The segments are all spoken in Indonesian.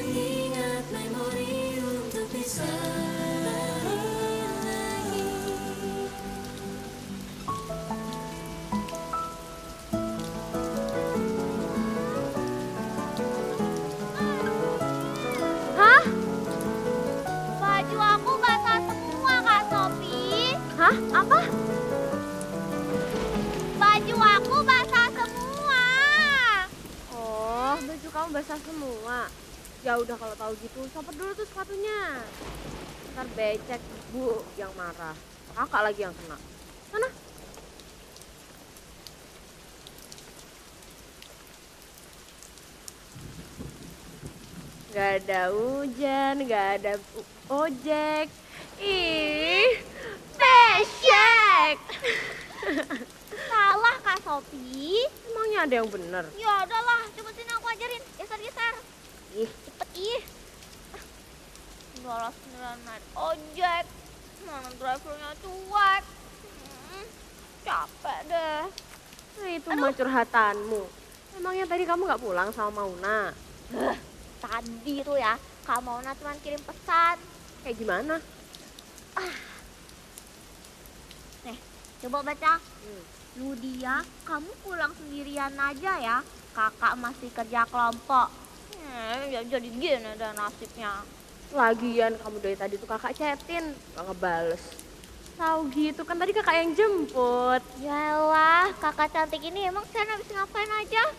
mengingat memori untuk bisa berulang lagi. Hah? Baju aku basah semua, Kak Sofi. Hah? Apa? Baju aku basah semua. Oh, baju kamu basah semua. Ya udah kalau tahu gitu, copot dulu tuh sepatunya. Ntar becek ibu yang marah. Kakak lagi yang kena. Sana. Gak ada hujan, gak ada ojek. Ih, becek. Salah, Kak Sofi. Emangnya ada yang bener? Ya udahlah, coba sini aku ajarin. Geser-geser. Ih, Cepet, ih. Balas beneran naik ojek. Mana drivernya cuek. Capek deh. nah itu mah curhatanmu. Emangnya tadi kamu gak pulang sama Mauna? Tadi tuh ya, Kak Mauna cuma kirim pesan. Kayak gimana? Nih, coba baca. Ludia, kamu pulang sendirian aja ya. Kakak masih kerja kelompok. Ya jadi gini deh nasibnya. Lagian kamu dari tadi tuh kakak chatin, gak ngebales. Tahu gitu kan tadi kakak yang jemput. Yalah, kakak cantik ini emang saya habis ngapain aja?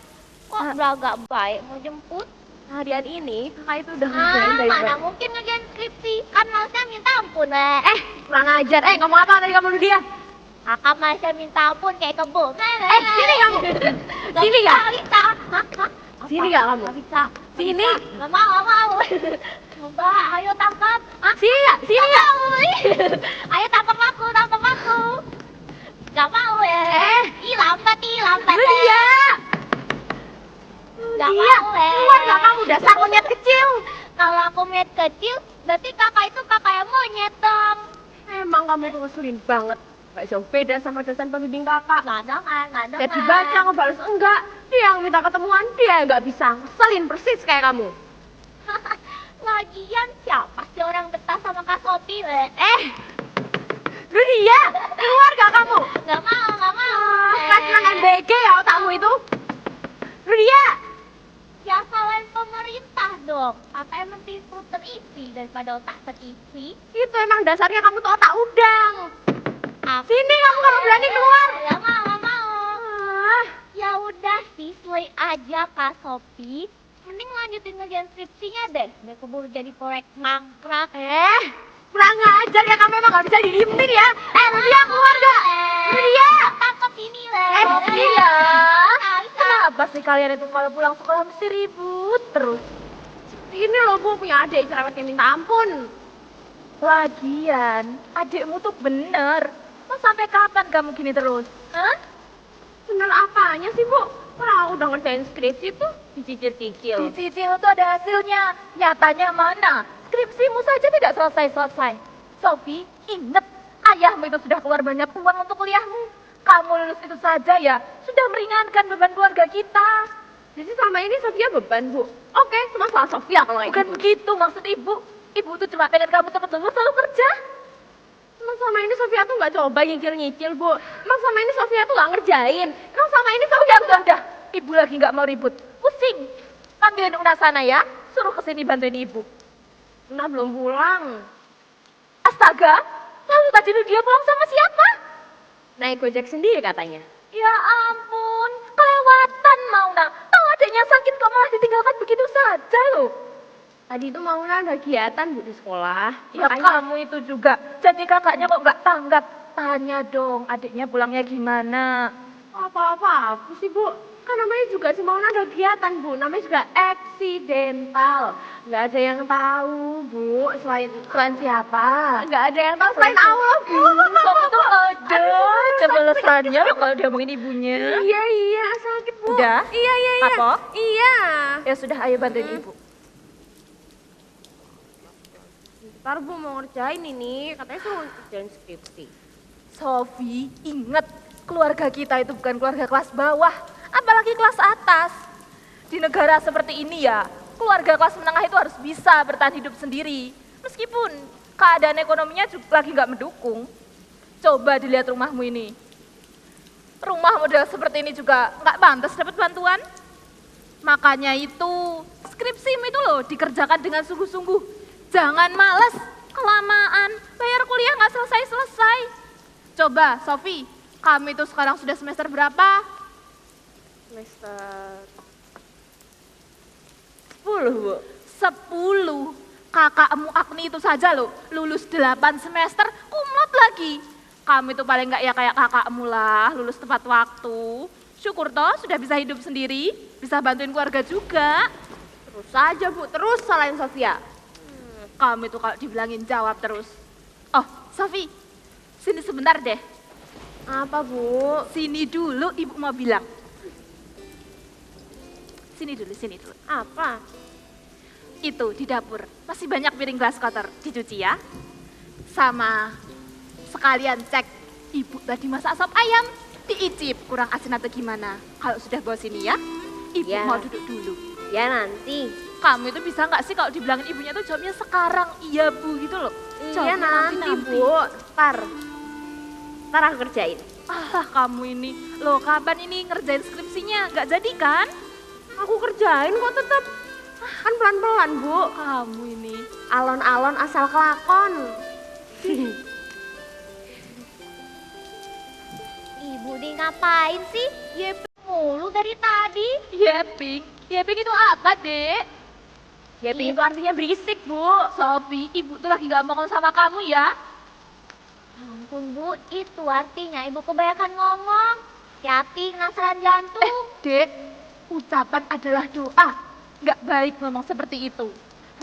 Kok beragak baik mau jemput? Harian ini kakak itu udah ngerjain dari Mana mungkin ngerjain skripsi? Kan malesnya minta ampun, kurang ajar. Ngomong apa tadi kamu dia? Kakak malesnya minta ampun kayak kebo. Sini kamu. Sini gak? Bisa. Sini gak kamu? Gak bisa. Sini. Gak mau, gak mau. Coba, ayo tangkap. Sini gak? Sini gak? Ayo tangkap aku, tangkap aku. Gak mau ya. Ih, lambat. Lydia. Gak Lydia, mau keluar gak kamu dasar monyet kecil? Kalau aku monyet kecil, berarti kakak itu kakak yang monyet dong. Emang kamu itu ngeselin banget. Gak jauh beda sama dosen pembimbing kakak. Gak dengar. Jadi baca ngebales enggak. Dia yang minta ketemuan, dia nggak bisa. Ngeselin persis kayak kamu. Lagian siapa sih orang betah sama Kak Sophie, Lydia, keluar gak kamu? Gak mau. Kasihan MBG ya otakmu itu. Lydia. Ya salahin pemerintah dong. Katanya mending skuter isi daripada otak terisi. Itu emang dasarnya kamu tuh otak udang. Sini kamu kalau berani keluar. Gak mau. Ya udah sih, selai aja Kak Sophie. Mending lanjutin ngerjain skripsinya deh. Biar keburu jadi proyek mangkrak. Kurang ajar ya kamu emang gak bisa didiemin ya. Lydia keluar gak? Lydia. Tangkap ini Lydia. Kenapa sih kalian itu kalau pulang sekolah mesti ribut terus? Ini loh Bu punya adik cerewetnya minta ampun. Lagian, adikmu tuh bener. Mau sampai kapan kamu gini terus? Bener apanya sih Bu? Kalau udah ngerjain skripsi tuh dicicil-cicil. Dicicil tuh ada hasilnya. Nyatanya mana? Skripsimu saja tidak selesai-selesai. Sophie, inget. Ayahmu itu sudah keluar banyak uang untuk kuliahmu. Kamu lulus itu saja ya, sudah meringankan beban keluarga kita. Jadi selama ini Sofia beban Bu. Oke, semua salah Sofia kalau kayak Bukan gitu. begitu maksud ibu. Ibu tuh cuma pengen kamu cepet lulus lalu kerja. Emang selama ini Sofia tuh nggak coba nyicil-nyicil Bu. Emang selama ini Sofia tuh nggak ngerjain. Emang selama ini Sofia Udah. Ibu lagi nggak mau ribut. Pusing. Panggilin Una sana ya. Suruh kesini bantuin ibu. Nah belum pulang. Astaga. Lalu tadi dia pulang sama siapa? Naik gojek sendiri katanya. Ya ampun. Kelewatan Mauna. Tahu adiknya sakit kok malah ditinggalkan begitu saja loh. Tadi itu Mauna ada kegiatan Bu di sekolah. Ya kamu itu juga. Jadi kakaknya kok nggak tanggap. Tanya dong adiknya pulangnya gimana. Apa sih Bu? Kan namanya juga si Mauna ada kegiatan Bu. Namanya juga eksidental. Nggak ada yang tahu Bu. Selain siapa? Nggak ada yang tahu selain Allah Bu. Kamu tuh ada kebelesannya kalau diomongin ibunya. Iya sakit Bu. Udah? Iya. Kapok? Iya. Ya sudah ayo bantuin ibu. Ntar Bu mau ngerjain ini. Katanya suruh ngerjain skripsi. Sophie, ingat keluarga kita itu bukan keluarga kelas bawah, apalagi kelas atas. Di negara seperti ini ya, keluarga kelas menengah itu harus bisa bertahan hidup sendiri. Meskipun keadaan ekonominya juga lagi nggak mendukung. Coba dilihat rumahmu ini. Rumah model seperti ini juga nggak pantas dapat bantuan. Makanya itu, skripsimu itu loh dikerjakan dengan sungguh-sungguh. Jangan males, kelamaan, bayar kuliah nggak selesai-selesai. Coba, Sofi, kamu itu sekarang sudah semester berapa? Semester 10, Bu. 10. Kakakmu Agni itu saja loh, lulus 8 semester, kumlot lagi. Kamu itu paling nggak ya kayak kakakmu lah, lulus tepat waktu. Syukur toh sudah bisa hidup sendiri, bisa bantuin keluarga juga. Terus saja, Bu, terus salahin Sofia. Kamu itu kalau dibilangin jawab terus. Oh, Sofi, sini sebentar deh. Apa, Bu? Sini dulu, ibu mau bilang. Sini dulu. Apa? Itu di dapur, masih banyak piring gelas kotor, dicuci ya. Sama sekalian cek, ibu tadi masak sop ayam, diicip kurang asin atau gimana. Kalau sudah bawa sini ya, ibu Ya. mau duduk dulu. Ya nanti. Kamu itu bisa nggak sih kalau dibilangin ibunya tuh jawabnya sekarang, iya bu gitu loh. Iya Jawabnya nanti, Bu. Ntar aku kerjain. Ah, kamu ini, loh kapan ini ngerjain skripsinya? Nggak jadi kan? Aku kerjain kok tetap. Kan pelan-pelan, Bu. Kamu ini. Alon-alon asal kelakon. Ibu di ngapain sih? Yeping mulu dari tadi. Yeping itu apa, Dek? Yeping itu artinya berisik, Bu. Sofi, ibu tuh lagi nggak ngomong sama kamu ya. Ampun Bu, itu artinya ibu kebanyakan ngomong. Hati-hati kena serangan jantung. Dek, ucapan adalah doa. Nggak baik ngomong seperti itu.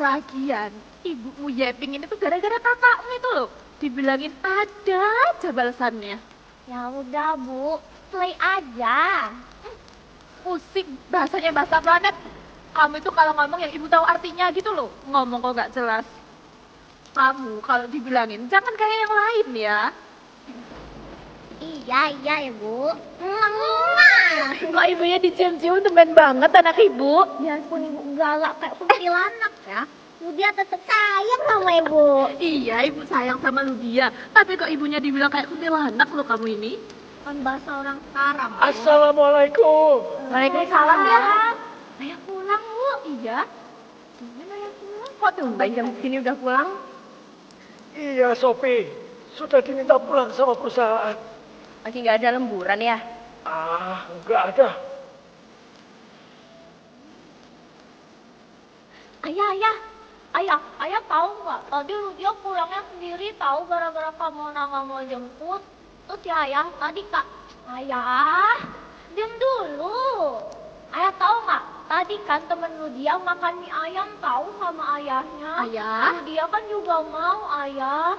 Lagian, ibumu Yeping ini tuh gara-gara kakakmu itu loh. Dibilangin ada aja balasannya. Ya udah Bu, play aja. Pusing, bahasanya bahasa planet. Kamu itu kalau ngomong yang ibu tahu artinya gitu loh. Ngomong kok nggak jelas. Kamu kalau dibilangin, jangan kayak yang lain ya. Iya Bu. Kok ibunya dicium-cium temen banget anak ibu. Ya ampun ibu galak kayak kuntilanak ya. Dia tetap sayang sama ibu. Iya, ibu sayang sama Ludia. Tapi kok ibunya dibilang kayak kuntilanak loh kamu ini. Kan bahasa orang sekarang. Assalamualaikum. Waalaikumsalam ya. Ayah pulang Bu. Iya. Kok tumben jam segini udah pulang? Iya, Sopi. Sudah diminta pulang sama perusahaan. Lagi nggak ada lemburan ya? Ah, enggak ada. Ayah tahu nggak? Tadi dia pulangnya sendiri tahu gara-gara kamu nggak mau jemput. Terus ya ayah tadi kak, ayah, diam dulu. Ayah tahu nggak? Tadi kan temen lu dia makan mie ayam tahu sama ayahnya. Ayah? Lu dia kan juga mau ayah.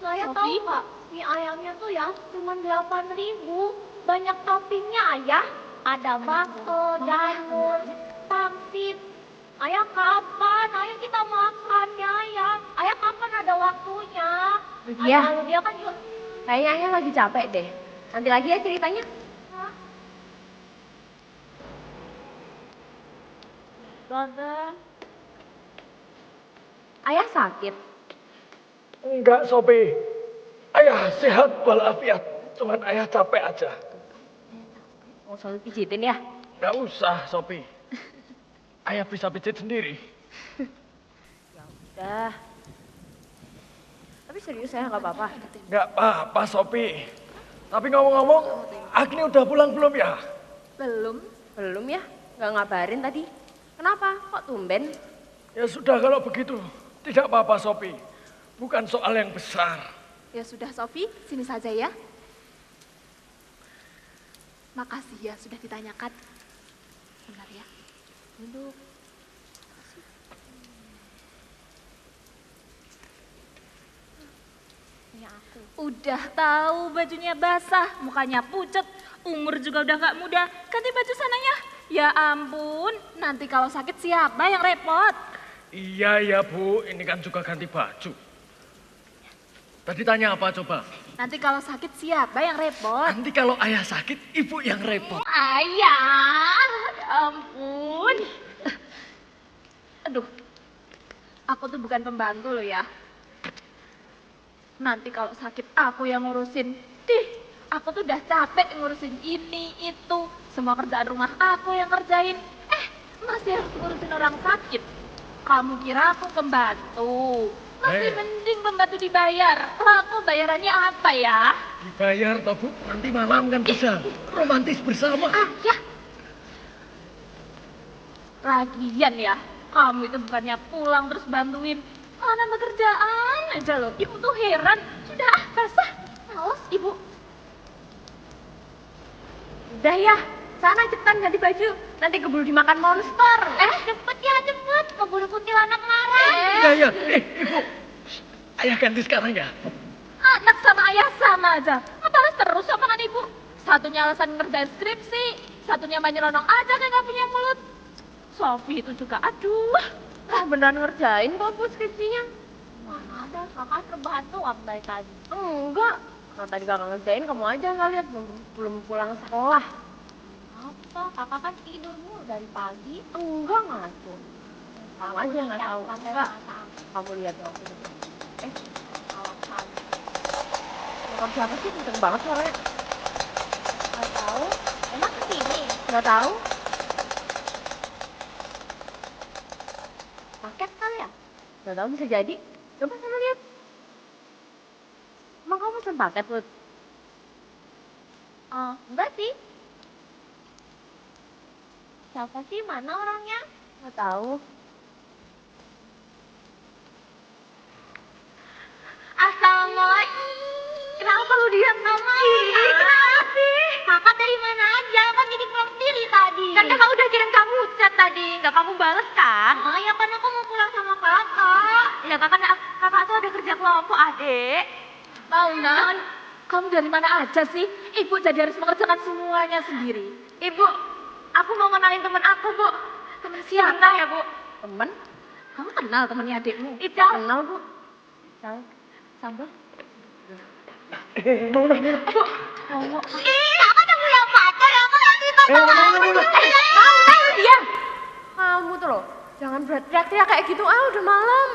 Saya tahu Sofi? nggak? Mie ayamnya tuh ya cuma 8.000. Banyak toppingnya ayah. Ada bakso, janur, pangsit. Ayah kapan? Ayah kita makan ya ayah. Ayah kapan ada waktunya? Iya. Ayah, dia kan juga. Kayaknya Ayah lagi capek deh. Nanti lagi ya ceritanya. Tante. Ayah sakit. Enggak, Sopi. Ayah sehat walafiat. Cuman ayah capek aja. Mau selalu pijitin ya? Enggak usah, Sopi. Ayah bisa pijit sendiri. Udah. Tapi serius saya nggak apa-apa. Enggak apa-apa, Sopi. Tapi ngomong-ngomong, Agni udah pulang belum ya? Belum. Belum ya? Nggak ngabarin tadi. Kenapa? Kok tumben? Ya sudah kalau begitu. Tidak apa-apa, Sopi. Bukan soal yang besar. Ya sudah Sofi, sini saja ya. Makasih ya sudah ditanyakan. Bentar ya. Duduk. Punya aku. Udah tahu bajunya basah, mukanya pucet, umur juga udah gak muda. Ganti baju sananya. Ya ampun, nanti kalau sakit siapa yang repot? Iya, ya Bu. Ini kan juga ganti baju. Tadi tanya apa coba? Nanti kalau sakit siapa yang repot? Nanti kalau ayah sakit, ibu yang repot. Ayah, ya ampun. Aduh, aku tuh bukan pembantu loh ya. Nanti kalau sakit aku yang ngurusin. Aku tuh udah capek ngurusin ini, itu. Semua kerjaan rumah aku yang ngerjain. Masih harus ngurusin orang sakit. Kamu kira aku pembantu? Masih mending pembantu dibayar. Aku bayarannya apa ya? Dibayar toh Bu, nanti malam kan bisa romantis bersama. Ya. Lagian ya, kamu itu bukannya pulang terus bantuin. Mana pekerjaan aja loh. Ibu tuh heran. Sudah basah. Males ibu. Udah ya, sana cepetan ganti baju. Nanti keburu dimakan monster. Cepet ya, cepet. Keburu kuntilanak marah. Iya. Ibu. Ayah ganti sekarang ya. Anak sama ayah sama aja. Ngebales terus omongan ibu. Satunya alasan ngerjain skripsi, satunya main nyelonong aja kayak gak punya mulut. Sofi itu juga, aduh. Beneran ngerjain kok Bu skripsinya. Mana ada, kakak terbantu dari tadi. Enggak. Kalau tadi kakak ngerjain, kamu aja nggak lihat belum pulang sekolah. Apa? Kakak kan tidur mulu dari pagi. Enggak ngantuk. Kamu aja nggak tahu. Enggak. Masak. Kamu lihat dong. Alasan. Motor siapa sih? Kenceng banget suaranya. Nggak tahu. Emang kesini? Nggak tahu. Paket kali ya? Nggak tahu bisa jadi. Coba sana lihat. Emang kamu pesen paket, Put? Enggak sih. Siapa sih? Mana orangnya? Nggak tahu. Assalamualaikum. Kenapa lu diam sama? Kenapa sih? Kakak dari mana aja? Kan jadi pulang sendiri tadi. Kan kakak udah kirim kamu chat tadi, nggak kamu bales kan? Oh ya kan aku mau pulang sama kakak. Ya kakak tuh ada kerja kelompok, Adek. Mauna, kamu dari mana aja sih? Ibu jadi harus mengerjakan semuanya sendiri. Ibu, aku mau kenalin temen aku, Bu. Temen siapa? Sebentar ya, Bu. Temen? Kamu kenal temennya adikmu? Ical. Kenal, Bu. Ical. Sambal. Mau dah. Kakak udah punya pacar. Aku nanti Mau diam. Kamu tuh loh, jangan teriak-teriak kayak gitu. Udah malam.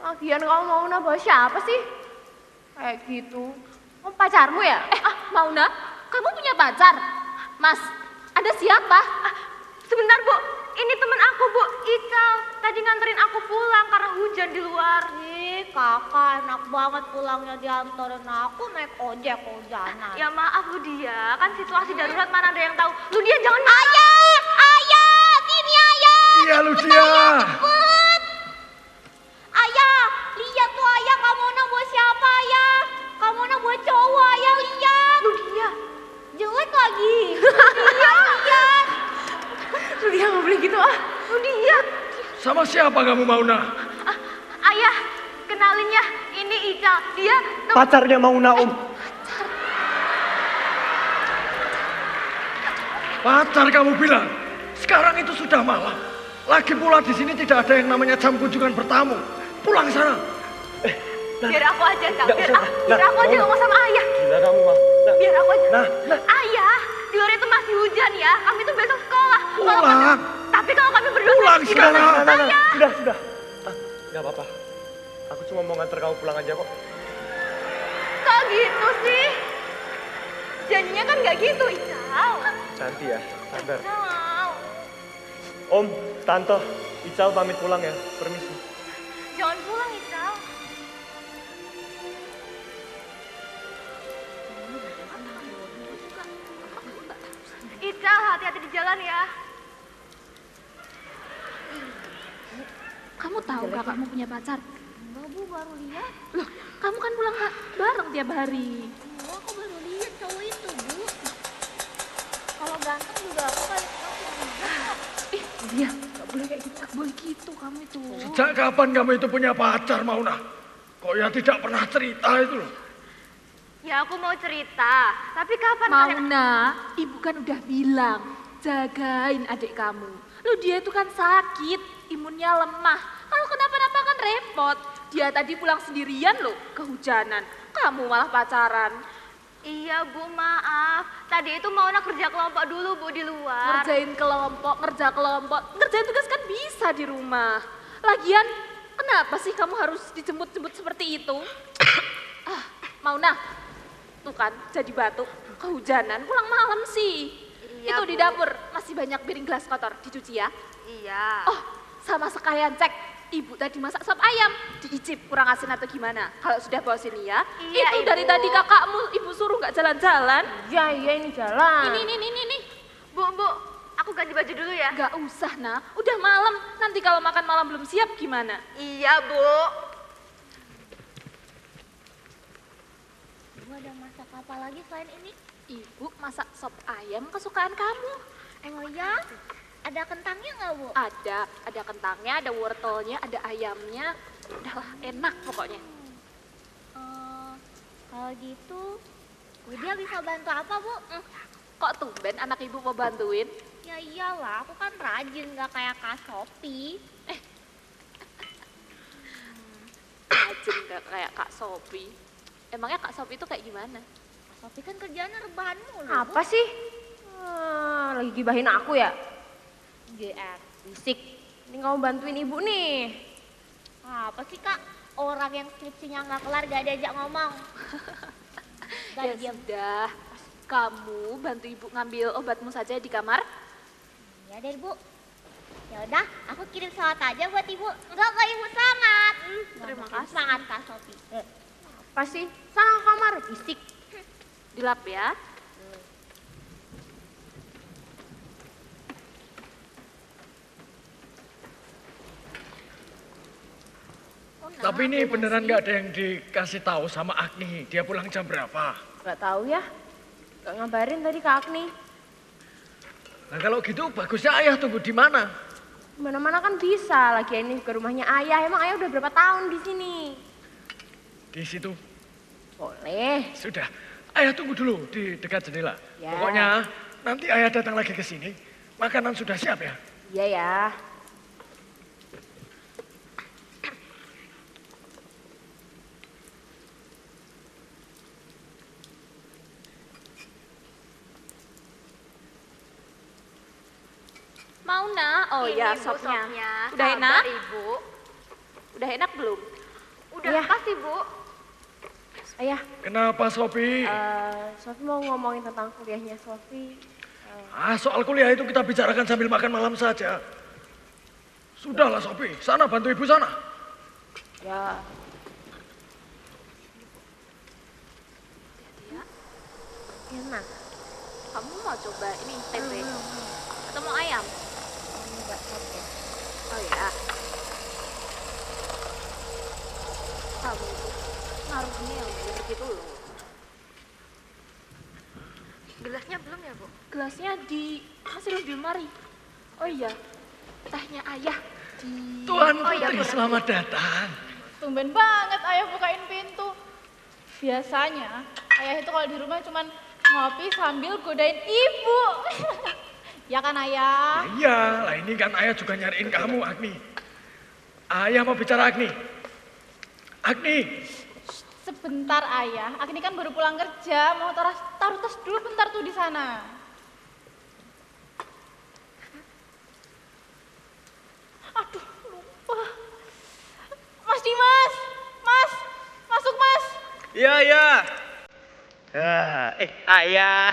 Lagian kamu mau nambah siapa sih? Kayak gitu. Kamu pacarmu ya? Mauna, kamu punya pacar? Mas, ada siapa? Sebentar, Bu. Ini temen aku, Bu. Ical. Tadi nganterin aku pulang karena hujan di luar. kakak enak banget pulangnya diantarin aku naik ojek hujanan. Ya maaf, Ludia. Kan situasi darurat mana ada yang tahu. Ludia jangan... Ayah, sini ayah. Iya Lucia. Ayah, lihat tuh ayah, kamu nak buat siapa ayah? Kamu nak buat cowok ayah, lihat. Ludia. Jelek lagi. Lihat. Ludia nggak boleh gitu, Ludia. Sama siapa kamu Mauna? Ayah, kenalin ya. Ini Ical. Dia... Pacarnya Mauna, Om. Pacar kamu bilang? Sekarang itu sudah malam. Lagi pula di sini tidak ada yang namanya jam kunjungan bertamu. Pulang sana. Biar aku aja, Cal. Biar Nah, aku aja ngomong sama ayah. Gila kamu, Ma. Biar aku aja. Nah. Ayah, di luar itu masih hujan ya. Kami tuh besok sekolah. Pulang. Tapi kalau kami berdua... Pulang sekarang. Sudah. Gak apa-apa. Aku cuma mau nganter kamu pulang aja kok. Kok gitu sih? Janjinya kan gak gitu, Ical. Nanti ya, sabar. Ical. Om, Tante, Ical pamit pulang ya. Permisi. Jangan pulang, Ical. Ical, hati-hati di jalan ya. Kamu tahu kakakmu punya pacar? Enggak bu, baru lihat. Loh, kamu kan pulang bareng tiap hari. Oh, aku baru lihat cowok itu bu. Kalau ganteng juga aku kali Iya, gak boleh kayak gitu, gak boleh gitu kamu itu. Sejak kapan kamu itu punya pacar Mauna? Kok ya tidak pernah cerita itu loh. Ya aku mau cerita, tapi kapan kalian... Mauna, ibu kan udah bilang, jagain adik kamu. Lu dia itu kan sakit, imunnya lemah. Kalau kenapa-napa kan repot. Dia tadi pulang sendirian loh, kehujanan. Kamu malah pacaran. Iya Bu, maaf. Tadi itu mau kerja kelompok dulu Bu di luar. Ngerjain kelompok, ngerjain tugas kan bisa di rumah. Lagian, kenapa sih kamu harus dijemput-jemput seperti itu? Mauna, tuh kan jadi batuk, kehujanan, pulang malam sih. Iya, Itu di Bu. dapur, masih banyak piring gelas kotor, dicuci ya. Iya. Oh, sama sekalian cek, ibu tadi masak sop ayam, diicip kurang asin atau gimana. Kalau sudah bawa sini ya, Iya, itu dari Ibu. tadi kakakmu ibu suruh nggak jalan-jalan. Iya ini jalan. Ini. Bu, aku ganti baju dulu ya. Nggak usah, Nak. Udah malam, nanti kalau makan malam belum siap gimana? Iya Bu. Ibu ada masak apa lagi selain ini? Ibu masak sop ayam kesukaan kamu. Emang iya? Ada kentangnya nggak Bu? Ada kentangnya, ada wortelnya, ada ayamnya. Udahlah, enak pokoknya. Kalau gitu, Widya bisa bantu apa Bu? Kok tumben anak ibu mau bantuin? Ya iyalah, aku kan rajin nggak kayak Kak Sophie. Rajin gak kayak Kak Sophie. Emangnya Kak Sophie itu kayak gimana? Kak Sophie kan kerjaannya rebahan mulu. Apa sih? Lagi gibahin aku ya? GR. Bisik. Ini kamu bantuin ibu nih. Apa sih Kak? Orang yang skripsinya nggak kelar gak diajak ngomong. Ya sudah, kamu bantu ibu ngambil obatmu saja di kamar. Ya deh Bu. Ya udah, aku kirim salad aja buat Ibu. Enggak kok Ibu semangat. Terima kasih. Semangat Kak Sophie. Apa sih? Sana ke kamar. Bisik. Dilap ya. Tapi ini beneran nggak ada yang dikasih tahu sama Agni. Dia pulang jam berapa? Gak tahu ya. Gak ngabarin tadi ke Agni. Nah kalau gitu bagusnya ayah tunggu di mana? Mana-mana kan bisa. Lagi ini ke rumahnya ayah. Emang ayah udah berapa tahun di sini? Di situ. Boleh. Sudah. Ayah tunggu dulu di dekat jendela. Ya. Pokoknya nanti ayah datang lagi ke sini. Makanan sudah siap ya? Iya ya. Mauna, oh Ini, ya Bu, sopnya. sopnya. Udah Sabar, enak? Ibu. Udah enak belum? Udah Iya. kasih Bu. Ayah, Kenapa Sophie? Sofi mau ngomongin tentang kuliahnya Sofi. Soal kuliah itu kita bicarakan sambil makan malam saja. Sudahlah Sophie, sana bantu ibu sana. Ya, enak. Kamu mau coba ini tempe? Atau mau ayam? Enggak capek. Oh ya. Kamu itu naruhnya yang bener gitu loh. Gelasnya belum ya Bu? Gelasnya masih di lemari. Oh iya, tehnya ayah di... Tuan iya, Putri, selamat datang. Tumben banget ayah bukain pintu. Biasanya ayah itu kalau di rumah cuman ngopi sambil godain ibu. Ya kan ayah? Iya, lah ini kan ayah juga nyariin kamu Agni. Ayah mau bicara Agni. Agni, Sebentar ayah, Agni kan baru pulang kerja, mau taruh tas dulu bentar tuh di sana. Aduh, lupa. Mas Dimas, Mas, masuk Mas. Iya, iya. Ayah.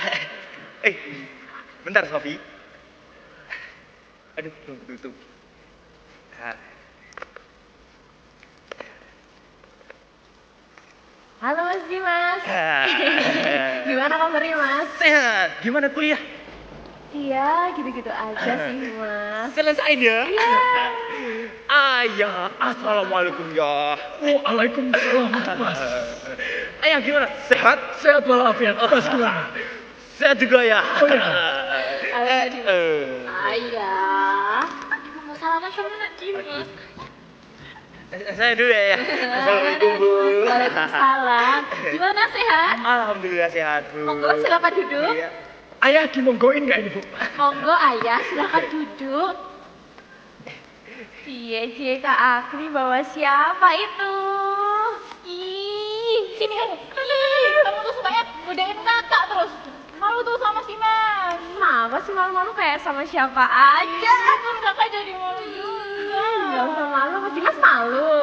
Bentar, Sofi. Aduh, tutup. Halo Mas Dimas. Gimana kabarnya Mas? Sehat. Gimana kuliah? Iya, gitu-gitu aja sih Mas. Selesai ya? Iya. Ayah, assalamualaikum ya. waalaikumsalam Mas. Ayah gimana? Sehat? Sehat walafiat, Mas gimana? Sehat juga ya. Oh ya. Ayah. Mau salaman sama Dimas. Saya dulu ya. Assalamualaikum Bu. Waalaikumsalam. Gimana sehat? Alhamdulillah sehat Bu. Monggo silakan duduk. Iya. Ayah dimonggoin nggak ini Bu? Monggo ayah, silakan duduk. Cie Kak Agni bawa siapa itu? Ih, sini kamu. Kamu tuh supaya godain kakak terus. Malu tuh sama si Mas. Kenapa sih malu-malu kayak sama siapa aja? Kan kakak jadi malu juga. Gak usah malu, pasti Mas malu.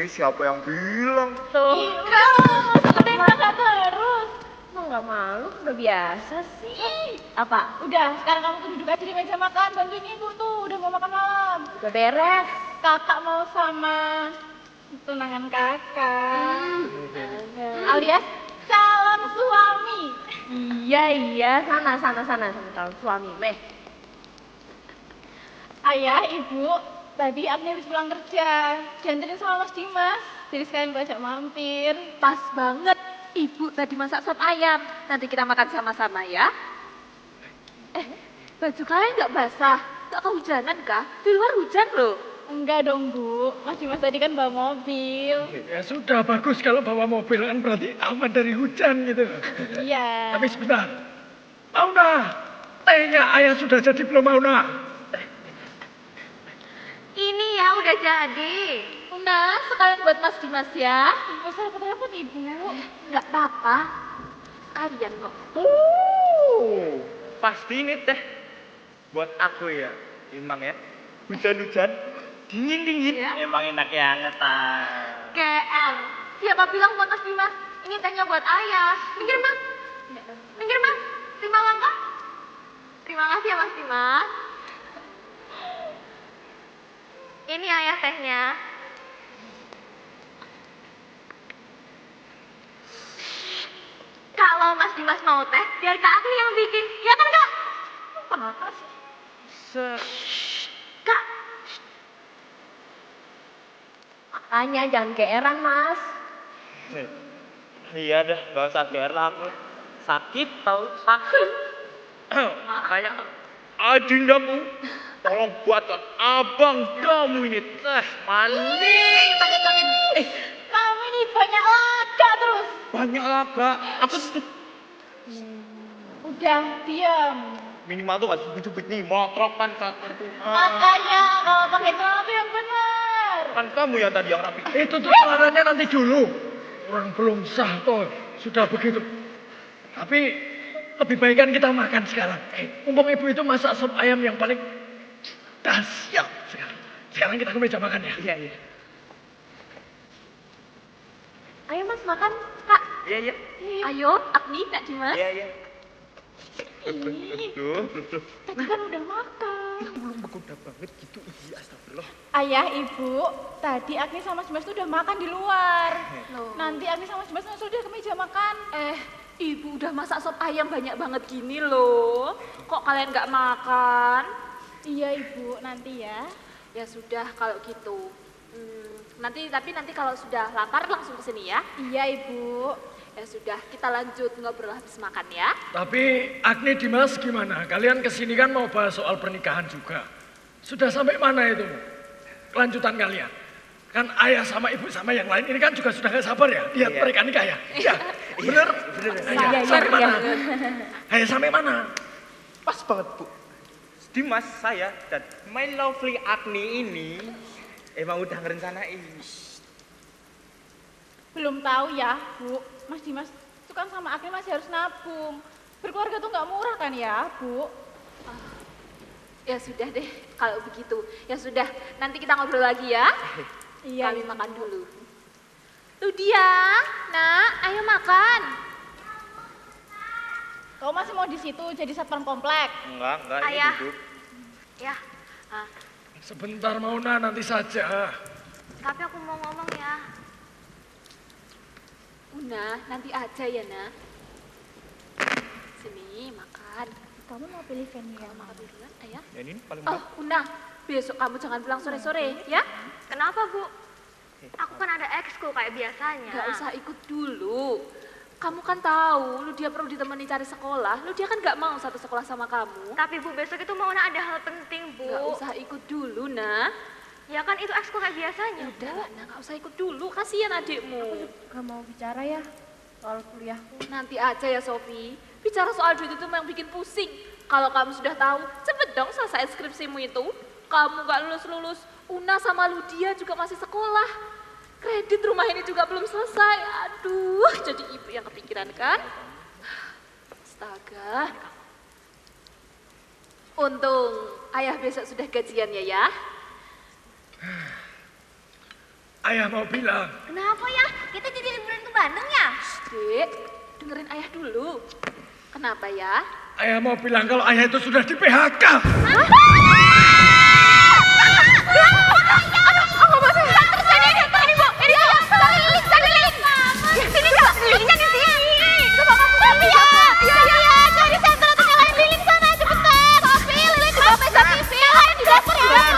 Siapa yang bilang? Tuh. Mas godain kakak terus. Emang gak malu, udah biasa sih. Apa? Udah, sekarang kamu tuh duduk aja di meja makan, bantuin ibu tuh, udah mau makan malam. Udah beres. Kakak mau sama tunangan kakak. Alias calon suami. Iya, sana calon suami. Meh. Ayah, ibu, tadi Agni habis pulang kerja. Dianterin sama Mas Dimas. Jadi sekalian gue ajak mampir. Pas banget. Ibu tadi masak sop ayam. Nanti kita makan sama-sama ya. Baju kalian nggak basah? Nggak kehujanan kah? Di luar hujan loh. Enggak dong, Bu. Mas Dimas tadi kan bawa mobil. Ya sudah, bagus kalau bawa mobil kan berarti aman dari hujan gitu. Iya. Tapi sebentar. Mauna, tehnya ayah sudah jadi belum Mauna? Ini ya udah jadi. Una, sekalian buat Mas Dimas ya. Ibu saya repot Ibu. Nggak apa-apa. Kalian kok. Pasti ini teh buat aku ya, emang ya. Hujan-hujan, dingin-dingin. Emang enak ya ngetan. KL. Siapa bilang buat Mas Dimas? Ini tehnya buat ayah. Minggir, Mas. Minggir, Mas. Terima langkah. Terima kasih ya, Mas Dimas. Ini ayah tehnya. Kalau Mas Dimas mau teh, biar Kak Agni yang bikin. Ya kan, Kak? Kenapa sih? Kak. Makanya jangan keeran, Mas. Iya dah, gak usah gerak. Sakit tau, sakit. Kayak adindamu, tolong buatkan abang kamu ini teh manis. Kamu ini banyak laga terus. Banyak laga. Aku Udah, diam. minimal tuh gak cubit-cubit nih, motrok kan kakak tuh. Makanya kalau pakai celana tuh yang benar. Kan kamu yang tadi yang rapi. Itu tuh celananya nanti dulu. Orang belum sah toh, sudah begitu. Tapi lebih baik kan kita makan sekarang. Mumpung ibu itu masak sop ayam yang paling dahsyat sekarang. Sekarang kita ke meja makan ya. Iya. Ayo Mas makan, Kak. Iya. Ayo, Agni, Kak Dimas. Iya. Aduh. Tadi kan udah makan. Belum begoda banget gitu. Iya, astagfirullah. Ayah, ibu, tadi Agni sama Dimas tuh udah makan di luar. Nanti Agni sama Dimas nyusul dia ke meja makan. Ibu udah masak sop ayam banyak banget gini loh. Kok kalian nggak makan? Iya, ibu, nanti ya. Ya sudah kalau gitu. Tapi nanti kalau sudah lapar langsung ke sini ya. Iya, ibu. Ya sudah, kita lanjut ngobrol habis makan ya. Tapi Agni Dimas gimana? Kalian kesini kan mau bahas soal pernikahan juga. Sudah sampai mana itu? Kelanjutan kalian? Kan ayah sama ibu sama yang lain ini kan juga sudah gak sabar ya. Lihat Iya. mereka nikah ya. Iya, bener? Ayah sampai mana? Ayah sampai mana? Pas banget, Bu. Dimas, saya, dan my lovely Agni ini emang udah ngerencanain. Belum tahu ya, Bu. Mas Dimas itu kan sama Agni masih harus nabung. Berkeluarga tuh nggak murah kan ya, Bu? Ya sudah deh, kalau begitu. Ya sudah, nanti kita ngobrol lagi ya. Iya. Kami makan dulu. Ludia, nak, ayo makan. Kau masih mau di situ jadi satpam komplek? Enggak, ini Ayah. duduk. Ya, Sebentar Mauna, nanti saja. tapi aku mau ngomong ya. Una, nanti aja ya, nak. Sini, makan. Kamu mau pilih venue yang Makan duluan, ayah. Ya ini paling Oh, Una, besok kamu jangan pulang sore-sore, ya? Kenapa, Bu? Aku kan ada ekskul kayak biasanya. Gak usah ikut dulu. Kamu kan tahu, Ludia perlu ditemani cari sekolah. Ludia kan gak mau satu sekolah sama kamu. Tapi Bu, besok itu mau ada hal penting, Bu. Gak usah ikut dulu, nak. Ya kan itu ekskul kayak biasanya, Udah Bu. lah, nak, gak usah ikut dulu. Kasihan adikmu. Gak mau bicara ya soal kuliahku. Nanti aja ya, Sofi. Bicara soal duit itu memang bikin pusing. Kalau kamu sudah tahu, cepet dong selesai skripsimu itu. Kamu gak lulus-lulus, Una sama Ludia juga masih sekolah. Kredit rumah ini juga belum selesai. Aduh, jadi ibu yang kepikiran kan? Astaga. Untung ayah besok sudah gajian ya. Ayah mau bilang, Kenapa ya? Kita jadi liburan ke Bandung ya? Dek, dengerin ayah dulu. Kenapa ya? ayah mau bilang kalau ayah itu sudah di PHK.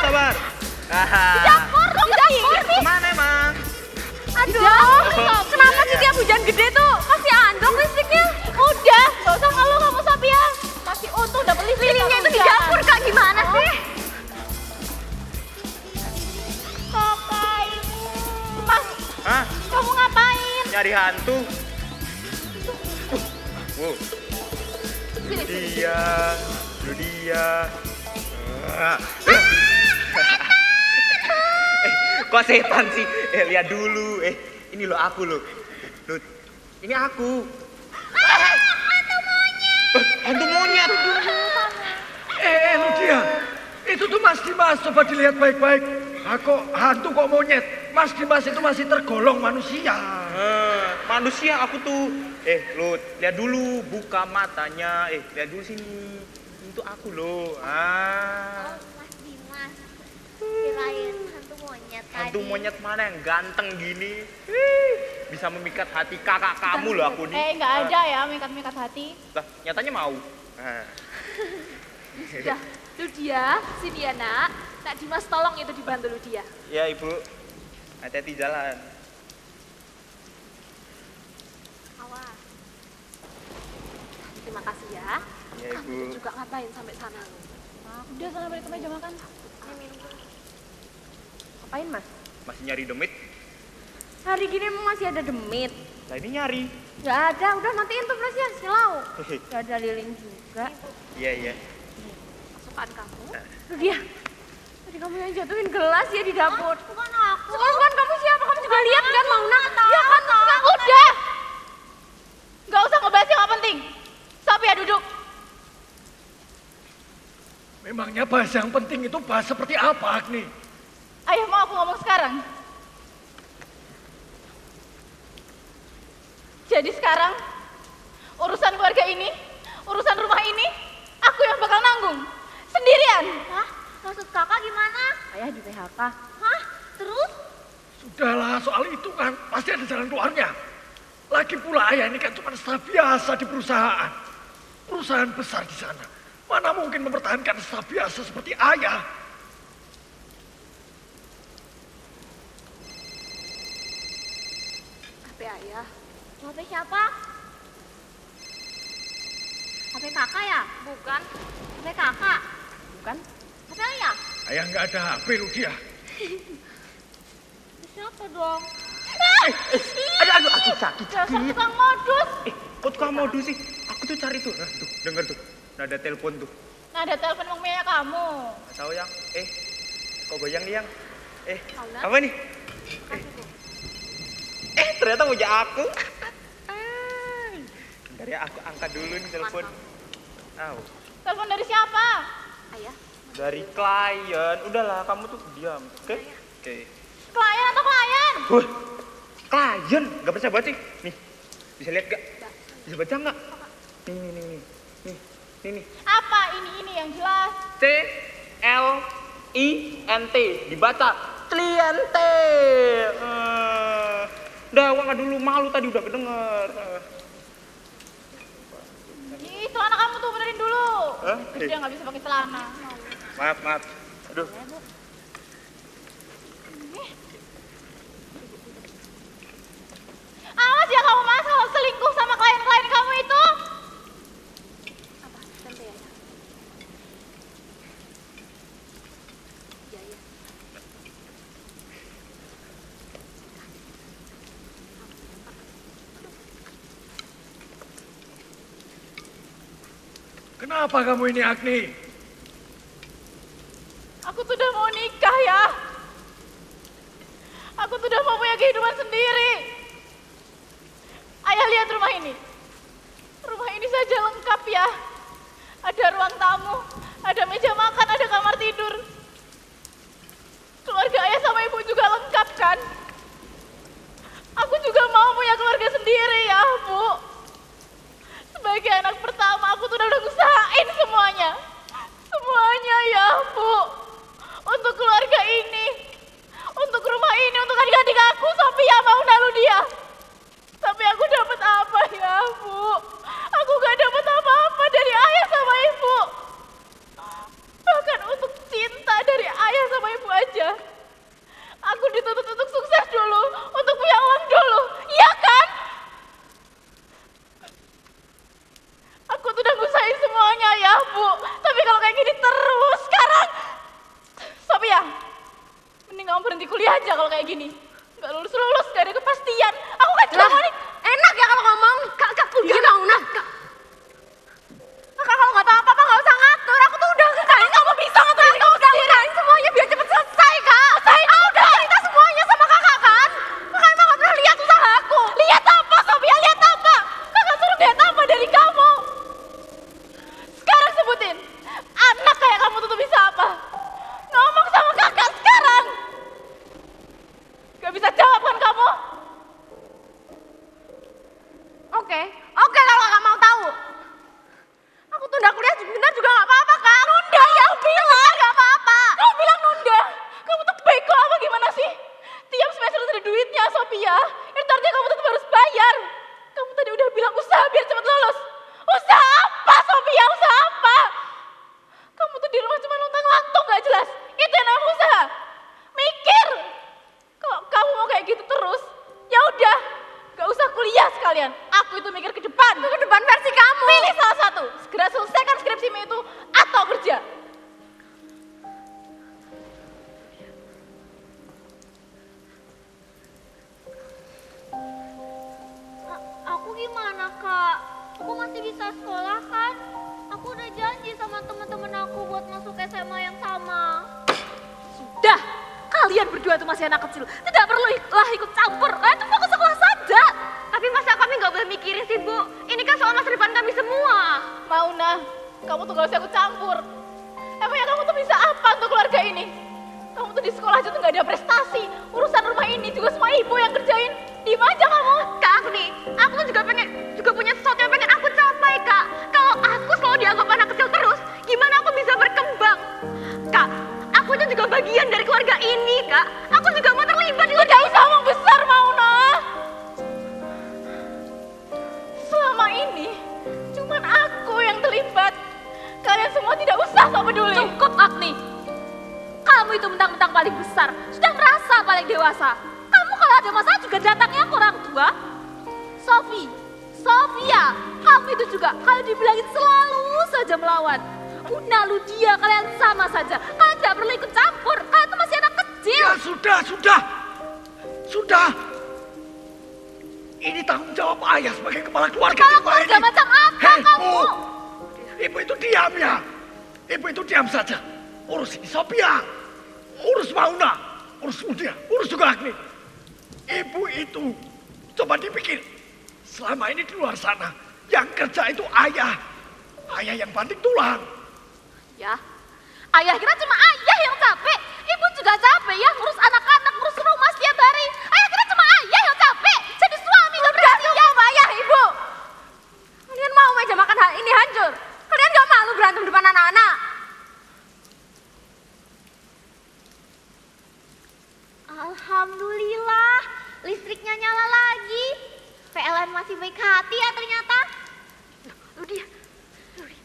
Sabar. Kemana emang? Aduh, kenapa sih tiap hujan gede tuh masih andong listriknya? Udah, gak usah ngeluh kamu Sophia. Masih untung dapet listrik. Lilinnya itu di dapur kak, gimana sih? Kakak, ibu. Mas, Hah? kamu ngapain? Nyari hantu? Wow. Lu dia. Kok setan sih? Lihat dulu. Ini lo aku lo. Ini aku. Hantu monyet. Lu dia. Itu tuh Mas Dimas, coba dilihat baik-baik. Hantu kok monyet? Mas Dimas itu masih tergolong manusia. Manusia aku tuh. Lu lihat dulu, buka matanya. Lihat dulu sini. Itu aku loh. Mas Dimas. Kirain hantu monyet tadi. Hantu monyet mana yang ganteng gini? Bisa memikat hati kakak kamu loh aku nih. Nggak ada ya mikat-mikat hati. Lah, nyatanya mau. Sudah, Ludia, sini ya nak. Nak Dimas tolong itu dibantu Ludia. Ya ibu, hati-hati jalan. Awas. Terima kasih ya. Ya ibu. Kamu juga ngapain sampai sana? Udah sana balik ke meja makan. Ngapain mas? Masih nyari demit? Hari gini emang masih ada demit? Lah ini nyari. Gak ada, udah matiin tuh flashnya, silau. Gak ada lilin juga. Iya. Apaan kamu? Tuh dia, tadi kamu yang jatuhin gelas ya di dapur. Bukan aku. Bukan kamu siapa? Kamu juga lihat kan Mauna? Ya kan, udah. Nggak usah ngebahas yang nggak penting. Sophia duduk. Memangnya bahas yang penting itu bahas seperti apa, Agni? Ayah mau aku ngomong sekarang. Jadi sekarang urusan keluarga ini, urusan rumah ini, aku yang bakal nanggung sendirian. Hah? Maksud kakak gimana? Ayah di PHK. Hah? Terus? Sudahlah, soal itu kan pasti ada jalan keluarnya. Lagi pula ayah ini kan cuma staf biasa di perusahaan. Perusahaan besar di sana. Mana mungkin mempertahankan staf biasa seperti ayah? HP ayah. HP siapa? HP kakak ya? Bukan. HP kakak? Bukan? HP ayah? Ayah nggak ada HP lu dia. Siapa dong? Aduh, sakit. Dasar tukang modus. Kok tukang modus sih? Aku tuh cari tuh. Tuh, denger tuh. Nada telepon tuh. Nah, ada telepon emang punya kamu. Nggak tahu yang. Kok goyang nih yang? Paula. Apa nih? Ternyata punya aku. Bentar ya, aku angkat dulu nih telepon. Telepon dari siapa? Ayah. Dari klien. Udahlah, kamu tuh diam. Oke? Oke. Klien atau klien? Wah, klien? Gak percaya baca sih? Nih, bisa lihat gak? Bisa baca nggak? Nih. Apa ini yang jelas? CLINT dibaca kliente. Udah, gua nggak dulu malu tadi udah kedenger. Ih, celana kamu tuh benerin dulu. Hah? Terus dia nggak bisa pakai celana. Maaf. Aduh. Awas ya kamu mas kalau selingkuh sama klien-klien kamu itu. Apa? Santai ayah. Iya. Kenapa kamu ini, Agni? Aku tuh udah mau nikah ya. Aku tuh udah mau punya kehidupan sendiri. Ayah lihat rumah ini. Rumah Rumah ini saja lengkap ya. Ada ruang tamu, ada meja makan, ada kamar tidur. Keluarga ayah sama ibu juga lengkap kan? Aku juga mau punya keluarga sendiri ya, Bu. Sebagai anak pertama, aku tuh udah usahain semuanya. Semuanya ya, Bu. Untuk keluarga ini, untuk rumah ini, untuk adik-adik aku, Sophia mau nalu dia. Tapi aku dapat apa ya, Bu? Aku gak dapat apa-apa dari ayah sama ibu. Bahkan untuk cinta dari ayah sama ibu aja. Aku dituntut untuk sukses dulu, untuk punya uang dulu. Iya kan? Aku tuh udah ngusahain semuanya ya, Bu. Tapi kalau kayak gini terus sekarang, Sophia, mending kamu berhenti kuliah aja kalau kayak gini. Gak lulus-lulus, gak ada kepastian. Aku kan juga mau nih. Enak ya kalau ngomong, Kak kuliah Mauna. Kak kalau nggak tahu apa-apa nggak usah ngatur. Aku tuh udah ngerasain kamu bisa ngaturin, kamu udah ngerasain semuanya biar cepet selesai, Kak. Aku udah cerita semuanya sama kakak kan. Kakak emang nggak pernah lihat usaha aku. Lihat apa, Sophia? Lihat apa? Kakak suruh lihat apa dari kamu? Sekarang sebutin, anak kayak kamu tuh bisa apa? Ngomong sama kakak sekarang. Gak bisa jawab kan kamu? Oke kalau kakak mau tahu. Aku tunda kuliah bener juga nggak apa-apa, Kak. Nunda ya bilang. Nggak apa-apa. Kamu bilang nunda? Kamu tuh bego apa gimana sih? Tiap semester ada duitnya, Sophia. Itu artinya kamu tetap harus bayar. Kamu tadi udah bilang usaha biar cepat lulus. Usaha apa, Sophia? Usaha apa? Kamu tuh di rumah cuma lontang-lantung gak jelas. Itu yang namanya usaha. Mikir. Kalau kamu mau kayak gitu terus, ya udah, gak usah kuliah sekalian. Aku itu mikir ke depan. Ke depan versi kamu. Pilih salah satu. Segera selesaikan skripsimu itu atau kerja. Aku gimana, Kak? Aku masih bisa sekolah kan? Aku udah janji sama teman-teman aku buat masuk SMA yang sama. Sudah, kalian berdua tuh masih anak kecil. Tidak perlu ikut campur. Kalian tuh fokus sekolah saja. Tapi masa kami nggak boleh mikirin sih, Bu? Ini kan soal masa depan kami semua. Mauna, kamu tuh gak usah ikut campur. Emangnya kamu tuh bisa apa untuk keluarga ini? Kamu tuh di sekolah aja tuh gak ada prestasi. Urusan rumah ini juga semua ibu yang kerjain. Diem aja kamu. Kak, aku tuh juga punya sesuatu yang pengen aku capai, Kak. Kalau aku selalu dianggap anak kecil terus, gimana aku bisa berkembang? Kak, aku itu juga bagian dari keluarga ini, Kak. Aku juga mau terlibat di keluarga Gak usah ngomong besar, Mauna. Selama ini, cuman aku yang terlibat. Kalian semua tidak usah sok peduli. Cukup, Agni. Kamu itu mentang-mentang paling besar, sudah merasa paling dewasa. Kamu kalau ada masalah juga datangnya ke orang tua. Sophia, kamu itu juga kalau dibilangin selalu saja melawan. Una, Ludia, kalian sama saja. Kalian tidak perlu ikut campur. Kalian itu masih anak kecil. Ya sudah. Ini tanggung jawab ayah sebagai kepala keluarga di rumah Keluarga ini. macam apa Hei, kamu? Bu. Ibu itu diam ya. Ibu itu diam saja. Urus ini Sophia. Urus Mauna. Urus Mudia. Urus juga Agni. Ibu itu coba dipikir. Selama ini di luar sana yang kerja itu ayah. Ayah yang banting tulang. Ya, ayah kira cuma ayah yang capek. Ibu juga capek ya, ngurus anak-anak, ngurus rumah setiap hari. Ayah kira cuma ayah yang capek. Jadi suami gak berhasil ya sama ayah, Ibu. Kalian mau meja makan hal ini hancur? Kalian gak malu berantem depan anak-anak? Alhamdulillah, listriknya nyala lagi. PLN masih baik hati ya ternyata. Ludia.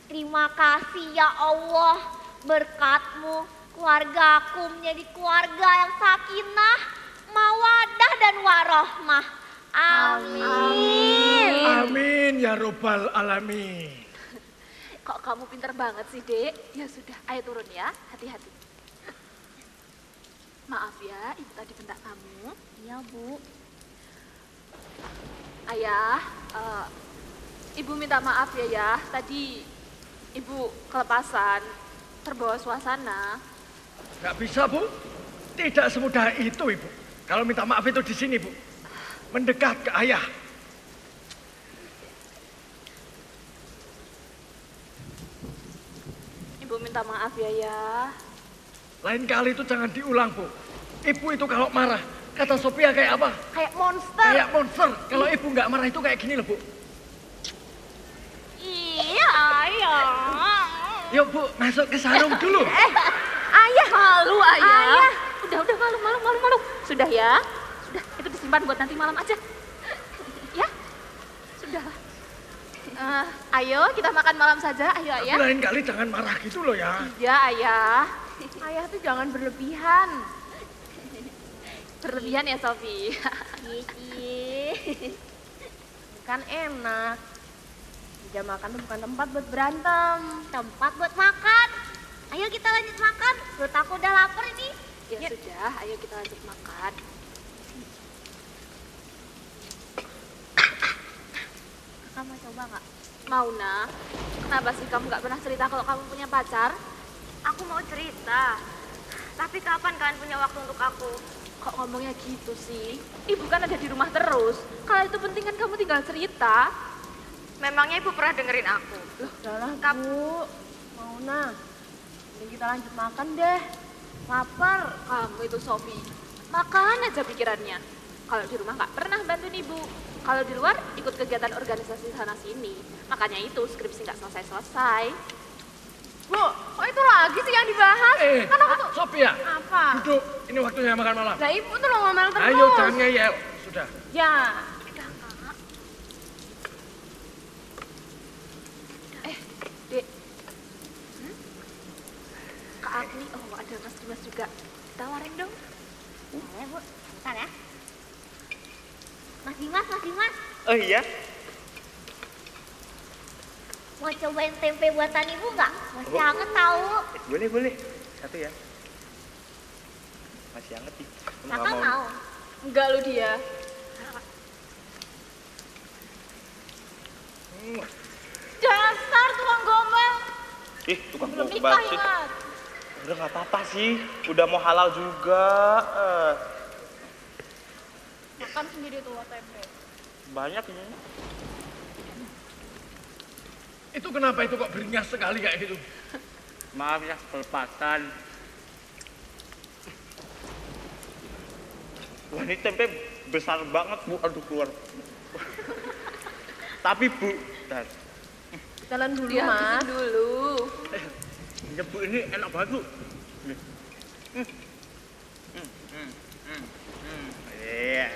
Terima kasih ya Allah, berkatmu keluargaku menjadi keluarga yang sakinah, mawadah dan warohmah. Amin. Amin ya robbal alamin. Kok kamu pinter banget sih, Dek? Ya sudah, ayo turun ya, hati-hati. Maaf ya, Ibu tadi bentak kamu. Iya, Bu. Ayah, Ibu minta maaf ya. Tadi Ibu kelepasan, terbawa suasana. Gak bisa, Bu. Tidak semudah itu, Ibu. Kalau minta maaf itu di sini, Bu. Mendekat ke ayah. Ibu minta maaf ya. Lain kali itu jangan diulang, Bu. Ibu itu kalau marah, kata Sophia kayak apa? Kayak monster. Kayak monster. Kalau ibu nggak marah itu kayak gini loh, Bu. Iya, ayah. Yuk, Bu, masuk ke sarung dulu. Ayah. Malu, ayah. Ayah. Udah, malu. Sudah ya. Sudah, itu disimpan buat nanti malam aja. Ya, sudah. Ayo kita makan malam saja, ayo Tapi ayah. lain kali jangan marah gitu loh ya. Iya, ayah. Ayah tuh jangan berlebihan. Berlebihan ya, Sofi. Kan enak. Meja makan tuh bukan tempat buat berantem. Tempat buat makan. Ayo kita lanjut makan. Perut aku udah lapar ini. Ya sudah, ayo kita lanjut makan. Kamu coba nggak? Mauna, kenapa sih kamu nggak pernah cerita kalau kamu punya pacar? Aku mau cerita. Tapi kapan kalian punya waktu untuk aku? Kok ngomongnya gitu sih? Ibu kan ada di rumah terus. Kalau itu penting kan kamu tinggal cerita. Memangnya ibu pernah dengerin aku? Udahlah, Bu. Mauna. Mending kita lanjut makan deh. Lapar. Kamu itu Sofi, makan aja pikirannya. Kalau di rumah nggak pernah bantuin ibu. Kalau di luar ikut kegiatan organisasi sana sini. Makanya itu skripsi nggak selesai-selesai. Bu, kok itu lagi sih yang dibahas? Kan aku tuh... Sophia, Apa? duduk. Ini waktunya makan malam. Lah ibu tuh lo ngomel terus. Ayo, jangan ngeyel. Sudah. Ya. Dek. Kak Agni, oh ada Mas Dimas juga. Tawarin dong. Boleh, Bu. Bentar ya. Mas Dimas. Oh iya? Mau cobain tempe buatan ibu nggak? Masih hangat tahu. Boleh. Satu ya. Masih hangat sih. Kamu nggak Kakak mau? Enggak lu dia. Dasar tukang gombal. Ih, tukang Belum gombal nikah sih. ingat. Udah nggak apa-apa sih. Udah mau halal juga. Makan sendiri tuh tempe. Banyak ini. Itu kenapa itu kok beringas sekali kayak gitu? Maaf ya, kelepatan. Wah, ini tempe besar banget, Bu. Aduh, keluar. Tapi, Bu, bentar. Jalan dulu, Dihabisin Mas. dulu. Ya, Bu, ini enak banget, Bu. Nih. Iya.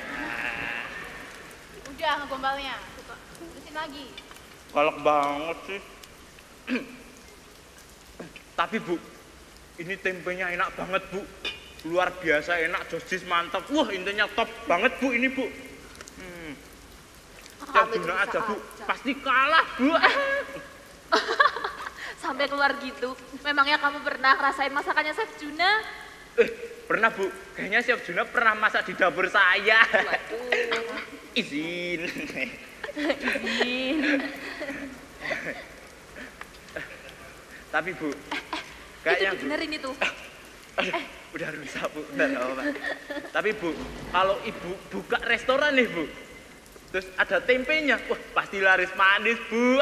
Udah ngegombalnya. Terusin lagi. Galak banget sih. Tapi, Bu, ini tempenya enak banget, Bu. Luar biasa enak, josis mantap. Wah, intinya top banget, Bu, ini, Bu. Yang Kamu itu guna bisa aja, Bu. aja. Pasti kalah, Bu. Sampai keluar gitu. Memangnya kamu pernah ngerasain masakannya Chef Juna? Pernah, Bu. Kayaknya Chef Juna pernah masak di dapur saya. Waduh. Izin. Tapi, Bu, Itu kayaknya, Bu, dibenerin itu. udah rusak, Bu. Udah nggak apa-apa. Tapi, Bu, kalau Ibu buka restoran nih, Bu, terus ada tempenya, wah pasti laris manis, Bu.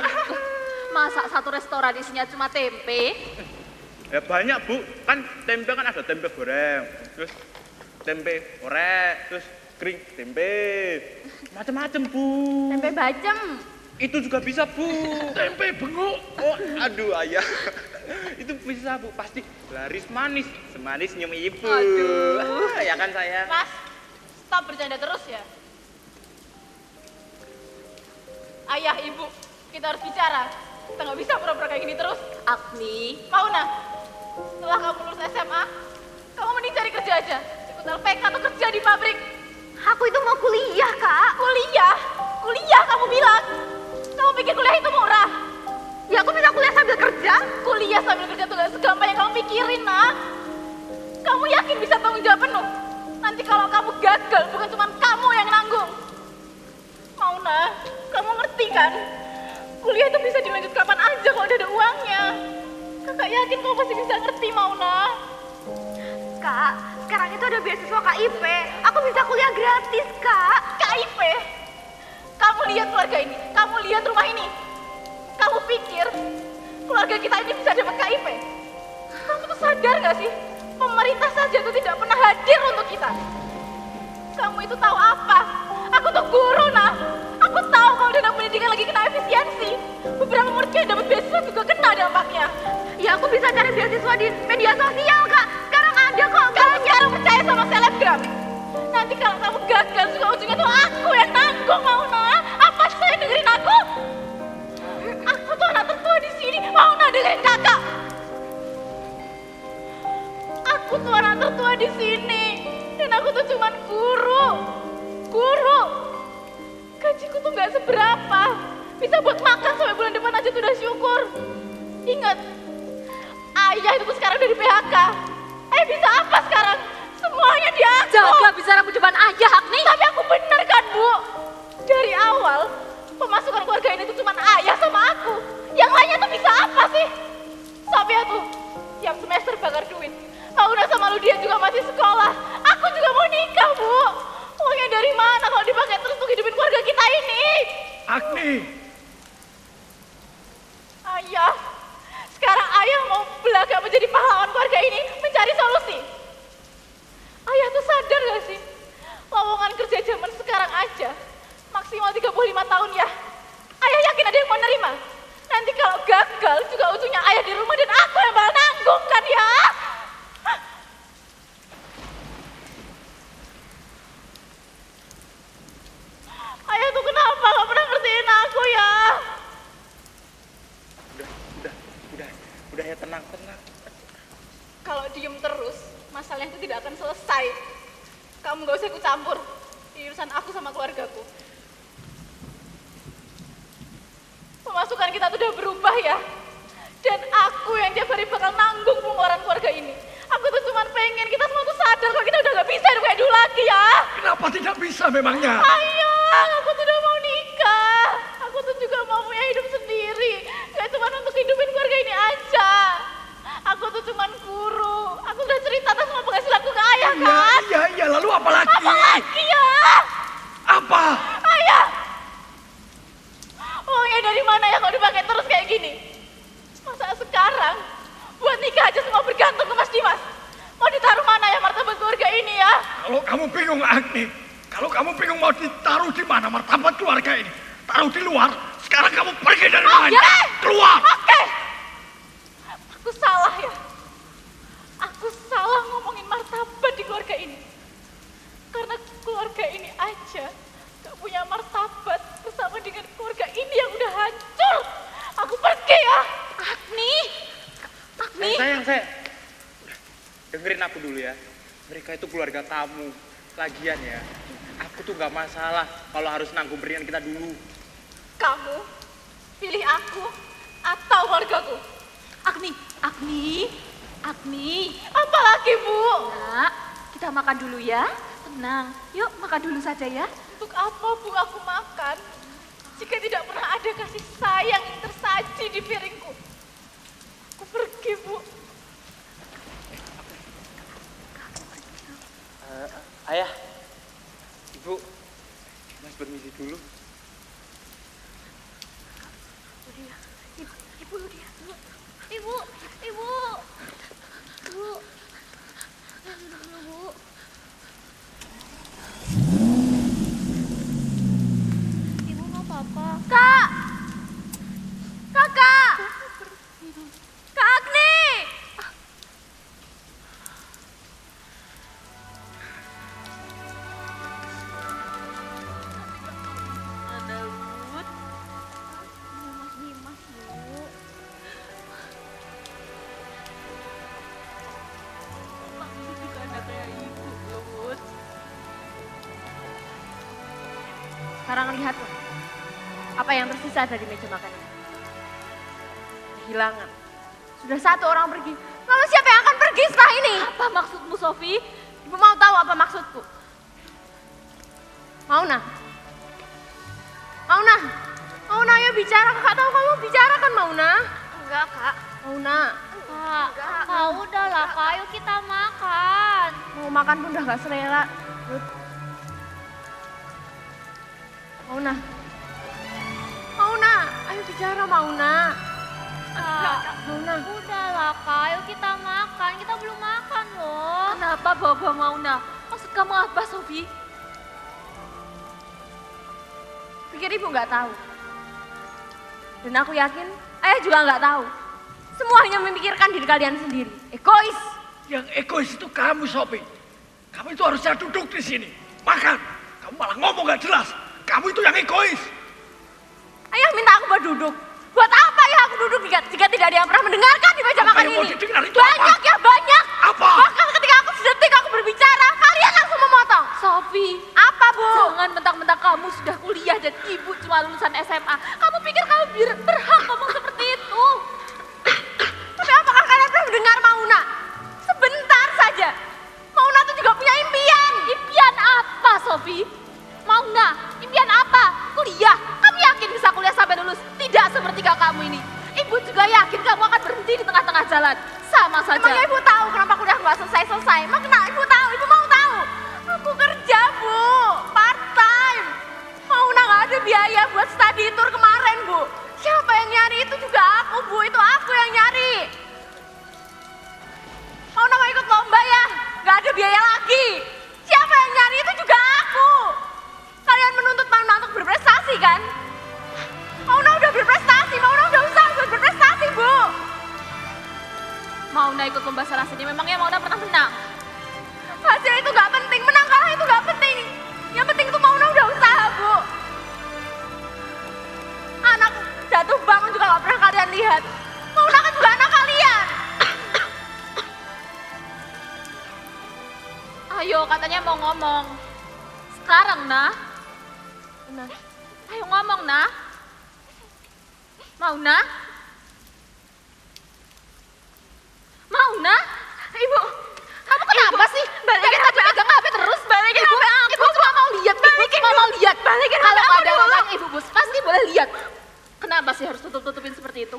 Masa satu restoran isinya cuma tempe? Ya banyak, Bu. Kan tempe kan ada tempe goreng, terus tempe orek, terus kering tempe. Macam-macam, Bu. Tempe bacem. Itu juga bisa, Bu. Tempe benguk. Oh, aduh, ayah. Itu bisa, Bu. Pasti laris manis. Semanis nyium ibu. Aduh. Ya kan, sayang? Mas, stop bercanda terus ya. Ayah, ibu, kita harus bicara. Kita nggak bisa pura-pura kayak gini terus. Agni, Mauna, setelah kamu lulus SMA, kamu mending cari kerja aja. Ikut LPK atau kerja di pabrik. Aku itu mau kuliah, Kak. Kuliah? Kuliah kamu bilang? Kamu pikir kuliah itu murah? Ya aku bisa kuliah sambil kerja. Kuliah sambil kerja tuh gak segampang yang kamu pikirin, nak. Kamu yakin bisa tanggung jawab penuh? Nanti kalau kamu gagal, bukan cuma kamu yang nanggung. Mauna, kamu ngerti kan? Kuliah itu bisa dilanjut kapan aja kalau udah ada uangnya. Kakak yakin kamu pasti bisa ngerti, Mauna. Kak, sekarang itu ada beasiswa KIP. Aku bisa kuliah gratis, Kak. KIP? Kamu lihat keluarga ini, kamu lihat rumah ini. Kamu pikir keluarga kita ini bisa dapat KIP? sadar gak sih? Pemerintah saja tuh tidak pernah hadir untuk kita. Kamu itu tahu apa? Aku tuh guru, nah. Aku tahu kalau dana pendidikan lagi kena efisiensi. Beberapa murid yang dapat beasiswa juga kena dampaknya. Ya aku bisa cari beasiswa di media sosial, Kak. Sekarang ada kok. Kamu jarang percaya sama selebgram. Nanti kalau kamu gagal juga ujungnya tuh aku yang nanggung, Mauna. Apa saya dengerin aku? Aku tuh anak tertua di sini. Mauna dengerin kakak. Aku tuh anak tertua di sini. Dan aku tuh cuman guru. Guru. Gajiku tuh gak seberapa. Bisa buat makan sampai bulan depan aja tuh udah syukur. Ingat, ayah itu tuh sekarang udah di PHK. Ayah bisa apa sekarang? Semuanya diatur. Jaga bicaramu depan ayah, Agni. Tapi aku bener kan, Bu? Dari awal, pemasukan keluarga ini tuh cuma ayah sama aku. Yang lainnya tuh bisa apa sih? Sophia tuh, tiap semester bakar duit. Mauna sama Ludia juga masih sekolah. Aku juga mau nikah, Bu. Uangnya dari mana kalau dipakai terus untuk hidupin keluarga kita ini? Agni, Ayah, sekarang ayah mau belaga menjadi pahlawan keluarga ini, mencari solusi. Ayah tuh sadar gak sih? Lowongan kerja zaman sekarang aja, maksimal 35 tahun ya. Ayah yakin ada yang mau nerima? Nanti kalau gagal juga ujungnya ayah di rumah dan aku yang bakal nanggung kan ya? Ayah tuh kenapa gak pernah ngertiin aku ya? Udah ya tenang. Kalau diem terus, masalah itu tidak akan selesai. Kamu gak usah ikut campur di urusan aku sama keluargaku. Pemasukan kita tuh udah berubah ya. Dan aku yang tiap hari bakal nanggung pengeluaran keluarga ini. Aku tuh cuma pengen kita semua tuh sadar kalau kita udah gak bisa hidup kayak dulu lagi ya. kenapa tidak bisa memangnya? Ayo, aku tuh udah mau nikah. Aku tuh juga mau punya hidup sendiri. Gak cuma untuk hidupin keluarga ini aja. Aku tuh cuma guru. Aku udah cerita semua penghasilanku ke ayah kan. Iya, lalu apa lagi? Apa lagi ya? Apa? Ayah! Uangnya dari mana ya kalau dipakai terus kayak gini? Masa sekarang buat nikah aja semua bergantung ke Mas Dimas? Mau ditaruh mana ya martabat keluarga ini ya? Kalau kamu bingung, Agni, kalau kamu bingung mau ditaruh di mana martabat keluarga ini, taruh di luar. Sekarang kamu pergi dari rumah ini. Keluar! Oke! Aku salah ya? Aku salah ngomongin martabat di keluarga ini. Karena keluarga ini aja gak punya martabat bersama dengan keluarga ini yang udah hancur. Aku pergi ya. Agni. Sayang. Dengerin aku dulu ya. Mereka itu keluarga kamu. Lagian ya, aku tuh gak masalah kalau harus nanggung berian kita dulu. Kamu pilih aku atau keluargaku? Agni. Apalagi, Bu? Nak, kita makan dulu ya. Tenang. Yuk, makan dulu saja ya. Untuk apa, Bu, aku makan? Jika tidak pernah ada kasih sayang yang tersaji di piringku. Aku pergi, Bu. Ayah, Ibu, Mas permisi dulu. Ibu. Bu. Ibu nggak apa-apa. Kak! Kakak! Kak Agni! Mas Dimas, Bu. Sekarang lihat loh, apa yang tersisa dari meja makan ini. Kehilangan. Sudah satu orang pergi, lalu siapa yang akan pergi setelah ini? Apa maksudmu, Sofi? Ibu mau tahu apa maksudku? Mauna, ayo bicara. Kakak tahu kamu bicara kan, Mauna? Enggak, Kak. Mauna, Kak, udah lah, Kak. Ayo kita makan. mau makan pun udah gak selera. Mauna, ayo bicara, Mauna. Kak, udahlah Kak, ayo kita makan. Kita belum makan loh. Kenapa bawa-bawa Mauna? Maksud kamu apa, Sofi? Pikir ibu nggak tahu. Dan aku yakin ayah juga nggak tahu. Semua hanya memikirkan diri kalian sendiri. Egois. Yang egois itu kamu, Sophie. Kamu itu harusnya duduk di sini. Makan. Kamu malah ngomong gak jelas. Kamu itu yang egois. Ayah minta aku buat duduk. Buat apa ya aku duduk jika tidak ada yang pernah mendengarkan di meja makan Yang mau ini? didengar itu Banyak apa? ya, banyak. Apa? Bahkan ketika aku sedetik aku berbicara, kalian langsung memotong. Sofi, apa Bu? Jangan mentang-mentang kamu sudah kuliah dan ibu cuma lulusan SMA. Kamu pikir kamu berhak ngomong seperti itu? Tapi apakah kalian pernah mendengar Mauna? Sebentar saja. Mauna tuh juga punya impian. Impian apa, Sofi? Mauna, impian apa? Kuliah. Kamu yakin bisa kuliah sampai lulus? Tidak seperti kakakmu ini. Ibu juga yakin kamu akan berhenti di tengah-tengah jalan. Sama saja. Emangnya ibu tahu kenapa kuliah nggak selesai-selesai? Makna ibu tahu, ibu mau tahu. Aku kerja, Bu. Part time. Mauna nggak ada biaya buat study tour kemarin, Bu. Siapa yang nyari? Itu juga aku, Bu. Itu aku yang nyari. Mauna mau ikut lomba ya? Nggak ada biaya lagi. Siapa yang nyari? Itu juga aku. Kalian menuntut Mauna untuk berprestasi, kan? Mauna udah berprestasi. Mauna udah usaha buat berprestasi, Bu. Mauna ikut lomba salah sini. Memangnya Mauna pernah menang? Hasil itu nggak penting. Menang kalah itu nggak penting. Yang penting itu Mauna udah usaha, Bu. Anak jatuh bangun juga nggak pernah kalian lihat. Mauna kan juga anak kalian. Ayo, katanya mau ngomong. Sekarang, nah. Ayo ngomong, nah. Mauna? Mauna? Ibu, kamu kenapa sih? Balikin HP pegang HP terus. Balikin HP aku. Ibu cuma mau lihat. Balikin cuma mau lihat. Balikin kalau ada orang ibu bos pasti boleh lihat. Kenapa sih harus tutup-tutupin seperti itu?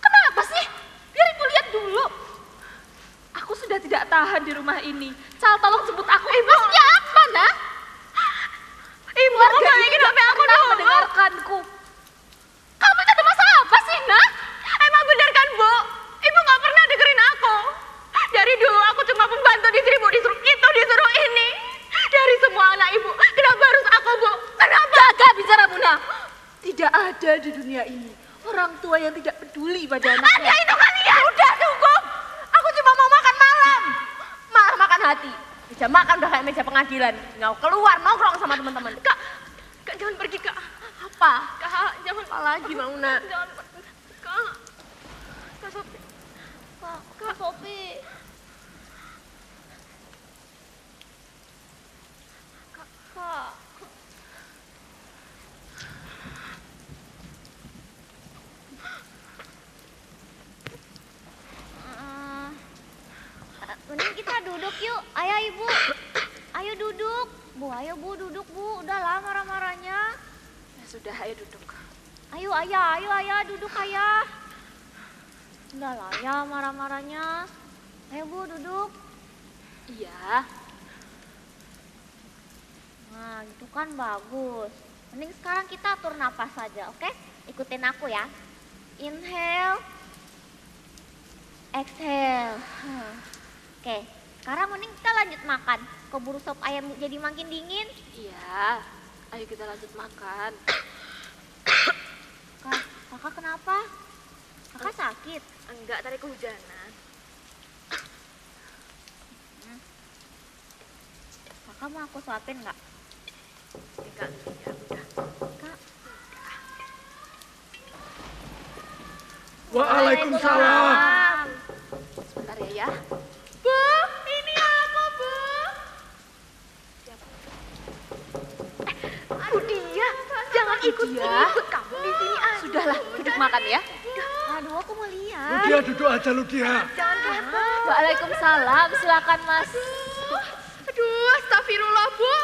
Kenapa sih? Biar ibu lihat dulu. Aku sudah tidak tahan di rumah ini. Cal, tolong jemput aku. Maksudnya apa, nah? Ibu, balikin HP aku dulu. Mendengarkanku. Kamu itu ada masalah apa sih, Nah? Emang benar kan, Bu? Ibu gak pernah dengerin aku. Dari dulu aku cuma pembantu di sini, Bu. Disuruh itu, disuruh ini. Dari semua anak ibu, kenapa harus aku, Bu? Kenapa? Jaga bicara, Muna. Tidak ada di dunia ini orang tua yang tidak peduli pada anaknya. Ada itu kalian. Udah cukup. Aku cuma mau makan malam. Malah makan hati. Meja makan udah kayak meja pengadilan. Nggak keluar nongkrong sama teman-teman. Kak, jangan pergi, Kak. Apa? Kak, jangan apa lagi, Mauna. Jangan pergi. Kak Sofi. Kak Sofi. Kak. Mending kita duduk yuk, ayah ibu. Ayo duduk. Bu, ayo Bu, duduk Bu. Udah lah marah-marahnya. Ya sudah, ayo duduk. Ayo ayah, duduk ayah. Udah lah ya marah-marahnya. Ayo Bu, duduk. Iya. Nah, gitu kan bagus. Mending sekarang kita atur napas saja, oke? Ikutin aku ya. Inhale. Exhale. Oke, sekarang mending kita lanjut makan. Keburu sop ayam jadi makin dingin. Iya. Ayo kita lanjut makan. Kakak kenapa? Kakak sakit? Enggak, tadi kehujanan. Kakak mau aku suapin nggak? Enggak, ya udah. Kak. Waalaikumsalam. Sebentar ya. Bu, ini aku, Bu. Budia, jangan ikut kamu di sini. Sudahlah, duduk makan ya. Aduh, aku mau lihat. Ludia duduk aja, Ludia. Jangan kelihatan. Waalaikumsalam, silakan Mas. Aduh, astagfirullah, Bu.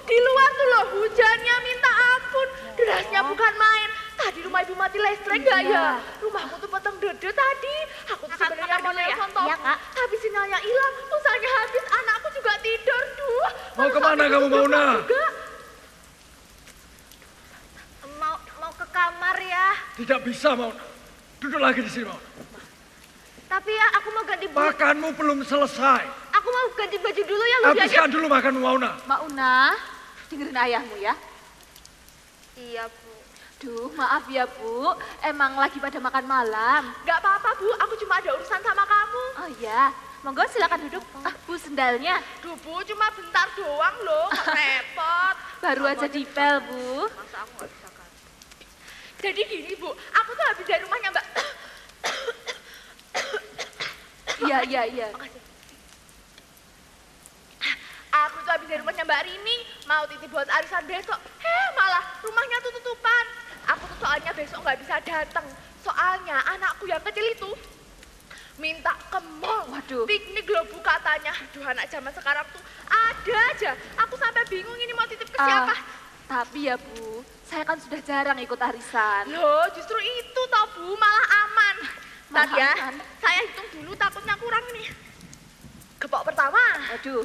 Di luar tuh loh, hujannya minta ampun. Derasnya bukan main. Tadi rumah ibu mati listrik nggak ya? Rumahku tuh potong dede tadi. Aku tuh sebenarnya mau nelfon Iya, Kak. tapi sinyalnya hilang, pulsanya habis, anakku juga tidur. Duh. Mau kemana kamu, Mauna? Mau ke kamar ya? Tidak bisa, Mauna. Duduk lagi di sini, Mauna. Tapi ya aku mau ganti baju. Makanmu belum selesai. Aku mau ganti baju dulu ya, Lu aja. Habiskan dulu makanmu, Mauna. Mauna, dengerin ayahmu ya. Iya, Bu. Duh, maaf ya Bu, emang lagi pada makan malam. Gak apa-apa Bu, aku cuma ada urusan sama kamu. Oh iya, monggo silakan duduk. Bu, sendalnya Duh Bu, cuma bentar doang loh, kok repot. baru aja dipel Bu. Masa aku gak bisa kan? Jadi gini Bu, aku tuh habis dari rumahnya Mbak. Iya. Makasih. Aku tuh habis dari rumahnya Mbak Rini, mau titip buat arisan besok. Malah rumahnya tuh tutupan. Aku tuh soalnya besok nggak bisa datang. Soalnya anakku yang kecil itu minta ke mall. Waduh. Piknik loh Bu katanya. Aduh, anak zaman sekarang tuh ada aja. Aku sampai bingung ini mau titip ke siapa. Tapi ya Bu, saya kan sudah jarang ikut arisan. Loh, justru itu toh Bu, malah aman. Malah Ntar ya, aman. saya hitung dulu takutnya kurang nih. Gepok pertama. Waduh,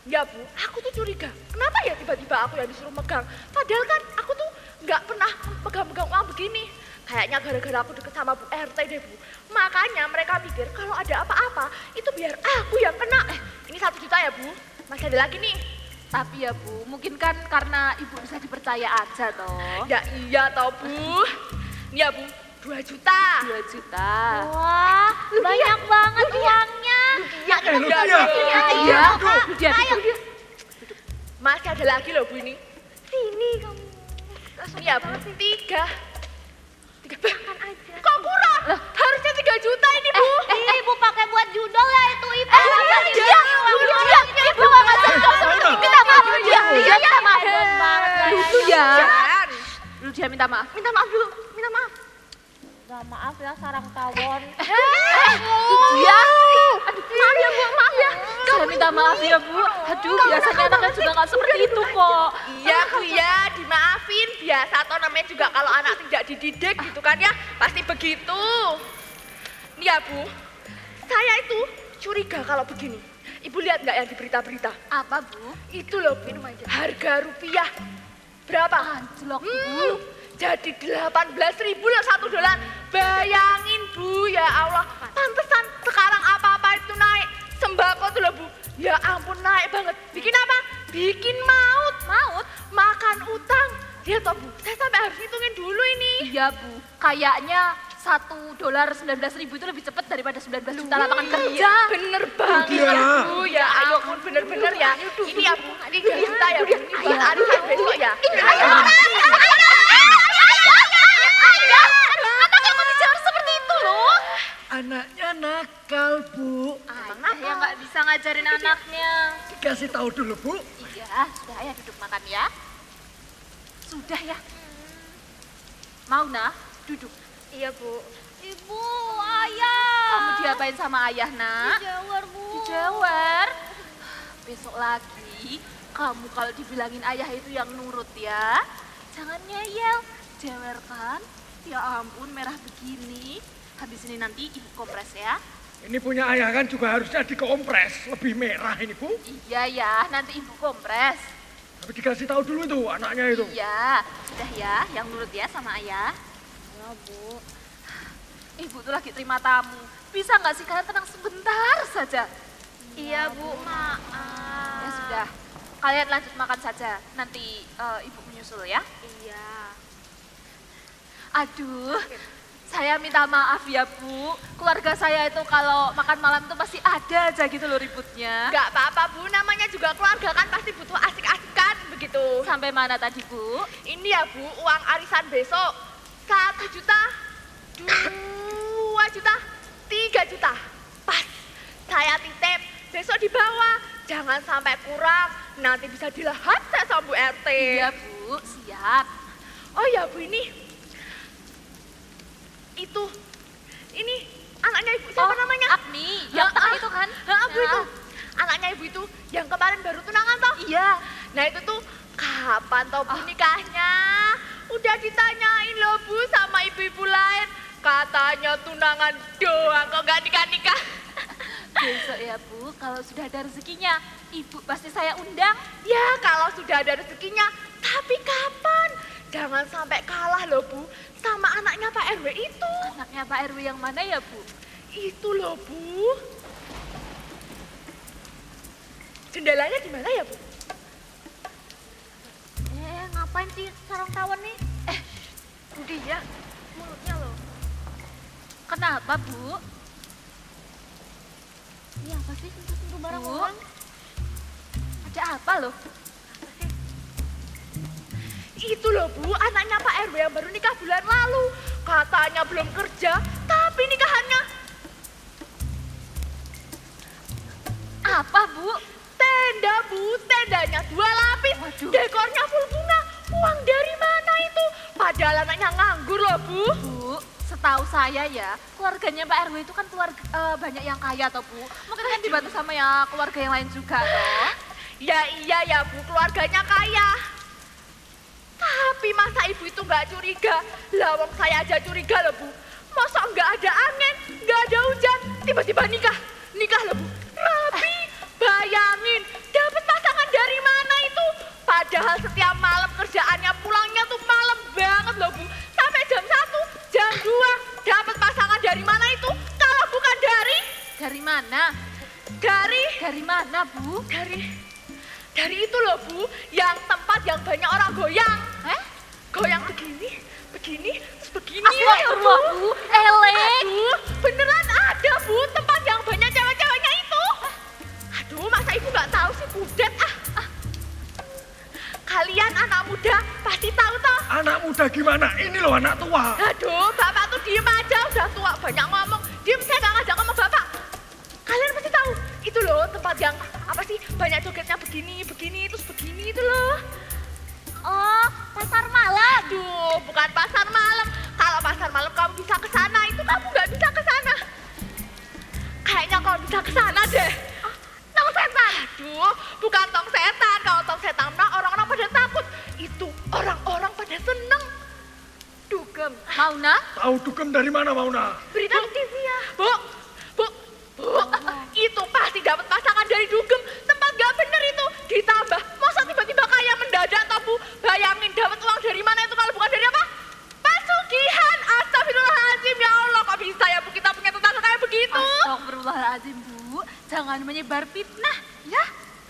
Ya Bu, aku tuh curiga. Kenapa ya tiba-tiba aku yang disuruh megang? Padahal kan aku tuh nggak pernah pegang-pegang uang begini. Kayaknya gara-gara aku deket sama Bu RT deh Bu. Makanya mereka mikir kalau ada apa-apa itu biar aku yang kena. Ini 1 juta ya Bu. Masih ada lagi nih. tapi ya Bu, mungkin kan karena Ibu bisa dipercaya aja toh. Ya iya toh Bu. Nih ya Bu, 2 juta. 2 juta. Wah, banyak banget uangnya. Ludia. Dia. Masih ada lagi loh Bu ini. Sini kamu. Nih ya Bu, 3. Kok kurang? Harusnya 3 juta ini Bu. Ibu pakai buat judol ya itu ibu. Ibu nggak ngajak kau seperti itu. Minta maaf dulu dia. Dia minta maaf. Lucu ya. Lu dia minta maaf. Minta maaf dulu, minta maaf. Gak maaf ya sarang tawon. Dia. Maaf ya Bu, maaf ya. Saya minta maaf ya Bu. Aduh, biasanya anaknya juga nggak seperti itu kok. Iya Bu ya, dimaafin. Biasa toh namanya juga kalau anak tidak dididik gitu kan ya, pasti begitu. Nih ya Bu, saya itu curiga kalau begini. Ibu lihat nggak yang di berita-berita? Apa Bu? Itu loh Bu, harga rupiah berapa? Anjlok Bu. Jadi 18.000 lah $1. Bayangin Bu, ya Allah. Pantesan sekarang apa-apa itu naik. Sembako tuh loh Bu, ya ampun naik banget. Bikin apa? Bikin maut. Maut? Makan utang. Dia toh Bu, saya sampai harus hitungin dulu ini. Iya Bu, kayaknya $1.19.000 itu lebih cepat daripada 19 juta lapangan kerja. Bener banget Iya. Bu, ya ampun bener-bener ya. Ini ya Bu, 3 juta ya Bu, ini buat arisan besok ya. Anaknya mau bicara seperti itu loh. Anaknya nakal, Bu. Ayah yang nggak bisa ngajarin anaknya. Kasih tahu dulu, Bu. Iya, sudah ya duduk makan ya. Sudah ya. Mauna, duduk. Iya, Bu. Ibu, ayah. Kamu diapain sama ayah, Nak? Dijewer, Bu. Dijewer. Besok lagi, kamu kalau dibilangin ayah itu yang nurut ya. Jangan ngeyel. Jewer kan? Ya ampun, merah begini. Habis ini nanti ibu kompres ya. Ini punya ayah kan juga harusnya dikompres. Lebih merah ini, Bu. Iya ya, nanti ibu kompres. Tapi dikasih tahu dulu itu anaknya itu. Iya, sudah ya, yang nurut ya sama ayah. Ya, Bu. Ibu tuh lagi terima tamu. Bisa nggak sih kalian tenang sebentar saja? Iya, Bu. Maaf. Ya sudah, kalian lanjut makan saja. Nanti ibu menyusul ya. Iya. Aduh, saya minta maaf ya Bu. Keluarga saya itu kalau makan malam tuh pasti ada aja gitu loh ributnya. Gak apa-apa Bu, namanya juga keluarga kan pasti butuh asik-asikan begitu. Sampai mana tadi Bu? Ini ya Bu, uang arisan besok 1 juta, 2 juta, 3 juta. Pas, saya titip, besok dibawa. Jangan sampai kurang, nanti bisa dilahap saya sama Bu RT. Iya Bu, siap. Oh ya Bu ini anaknya Ibu siapa namanya? Agni, yang tengah itu kan? Bu itu, anaknya Ibu itu yang kemarin baru tunangan toh? Iya. Nah itu tuh kapan toh Bu nikahnya? Udah ditanyain loh Bu sama ibu-ibu lain. Katanya tunangan doang kok gak nikah-nikah. Besok ya Bu, kalau sudah ada rezekinya, Ibu pasti saya undang. Ya kalau sudah ada rezekinya, tapi kapan? Jangan sampai kalah loh Bu, sama anaknya Pak RW itu. Anaknya Pak RW yang mana ya, Bu? Itu loh Bu. Jendelanya di mana ya Bu? Ngapain sih sarang tawon nih? Budi ya, mulutnya loh. Kenapa, Bu? Ini apa sih sentuh-sentuh barang Bu? orang? Ada apa loh? Itu loh Bu, anaknya Pak RW yang baru nikah bulan lalu. Katanya belum kerja, tapi nikahannya Apa, Bu? tenda Bu, tendanya 2 lapis. Waduh. Dekornya full bunga. Uang dari mana itu? Padahal anaknya nganggur loh Bu. Bu, setahu saya ya, keluarganya Pak RW itu kan keluarga banyak yang kaya toh, Bu. Mungkin kan dibantu sama ya keluarga yang lain juga toh. Ya iya ya Bu, keluarganya kaya. Tapi masa ibu itu nggak curiga? Lawang saya aja curiga loh Bu. Masa nggak ada angin, nggak ada hujan, tiba-tiba nikah. Nikah loh Bu. Rapi, bayangin, dapat pasangan dari mana itu? Padahal setiap malam kerjaannya pulangnya tuh malam banget loh Bu. Sampai jam 1, jam 2, dapat pasangan dari mana itu? Kalau bukan Dari mana? dari mana, Bu? dari itu loh Bu, yang tempat yang banyak orang goyang. Goyang begini, terus begini ya Astagfirullah, Bu. Elek. Aduh, beneran ada Bu, tempat yang banyak cewek-ceweknya itu. Aduh, masa ibu nggak tahu sih Budet Kalian anak muda pasti tahu toh. Anak muda gimana? Ini loh anak tua. Aduh, bapak tuh diem aja, udah tua banyak ngomong. Diem, saya nggak ngajak ngomong bapak. Kalian pasti tahu, itu loh tempat yang apa sih banyak jogetnya begini, terus begini itu loh. Oh, pasar malam. Aduh, bukan pasar malam. Kalau pasar malam kamu bisa ke sana, itu kamu nggak bisa ke sana. Kayaknya kamu bisa ke sana deh. Tong setan. Aduh, bukan tong setan. Kalau tong setan mah orang-orang pada takut. Itu orang-orang pada seneng. Dugem. Mauna? Tahu dugem dari mana, Mauna? Berita TV ya. Bu, itu pasti dapat pasangan dari dugem. Tempat gak bener itu. Ditambah, masa tiba-tiba kaya mendadak toh Bu. Bayangin dapat uang dari mana itu kalau bukan dari apa? Pesugihan. Astagfirullahaladzim, ya Allah. Kok bisa ya Bu kita punya tetangga kayak begitu? Astagfirullahaladzim, Bu. Jangan menyebar fitnah, ya.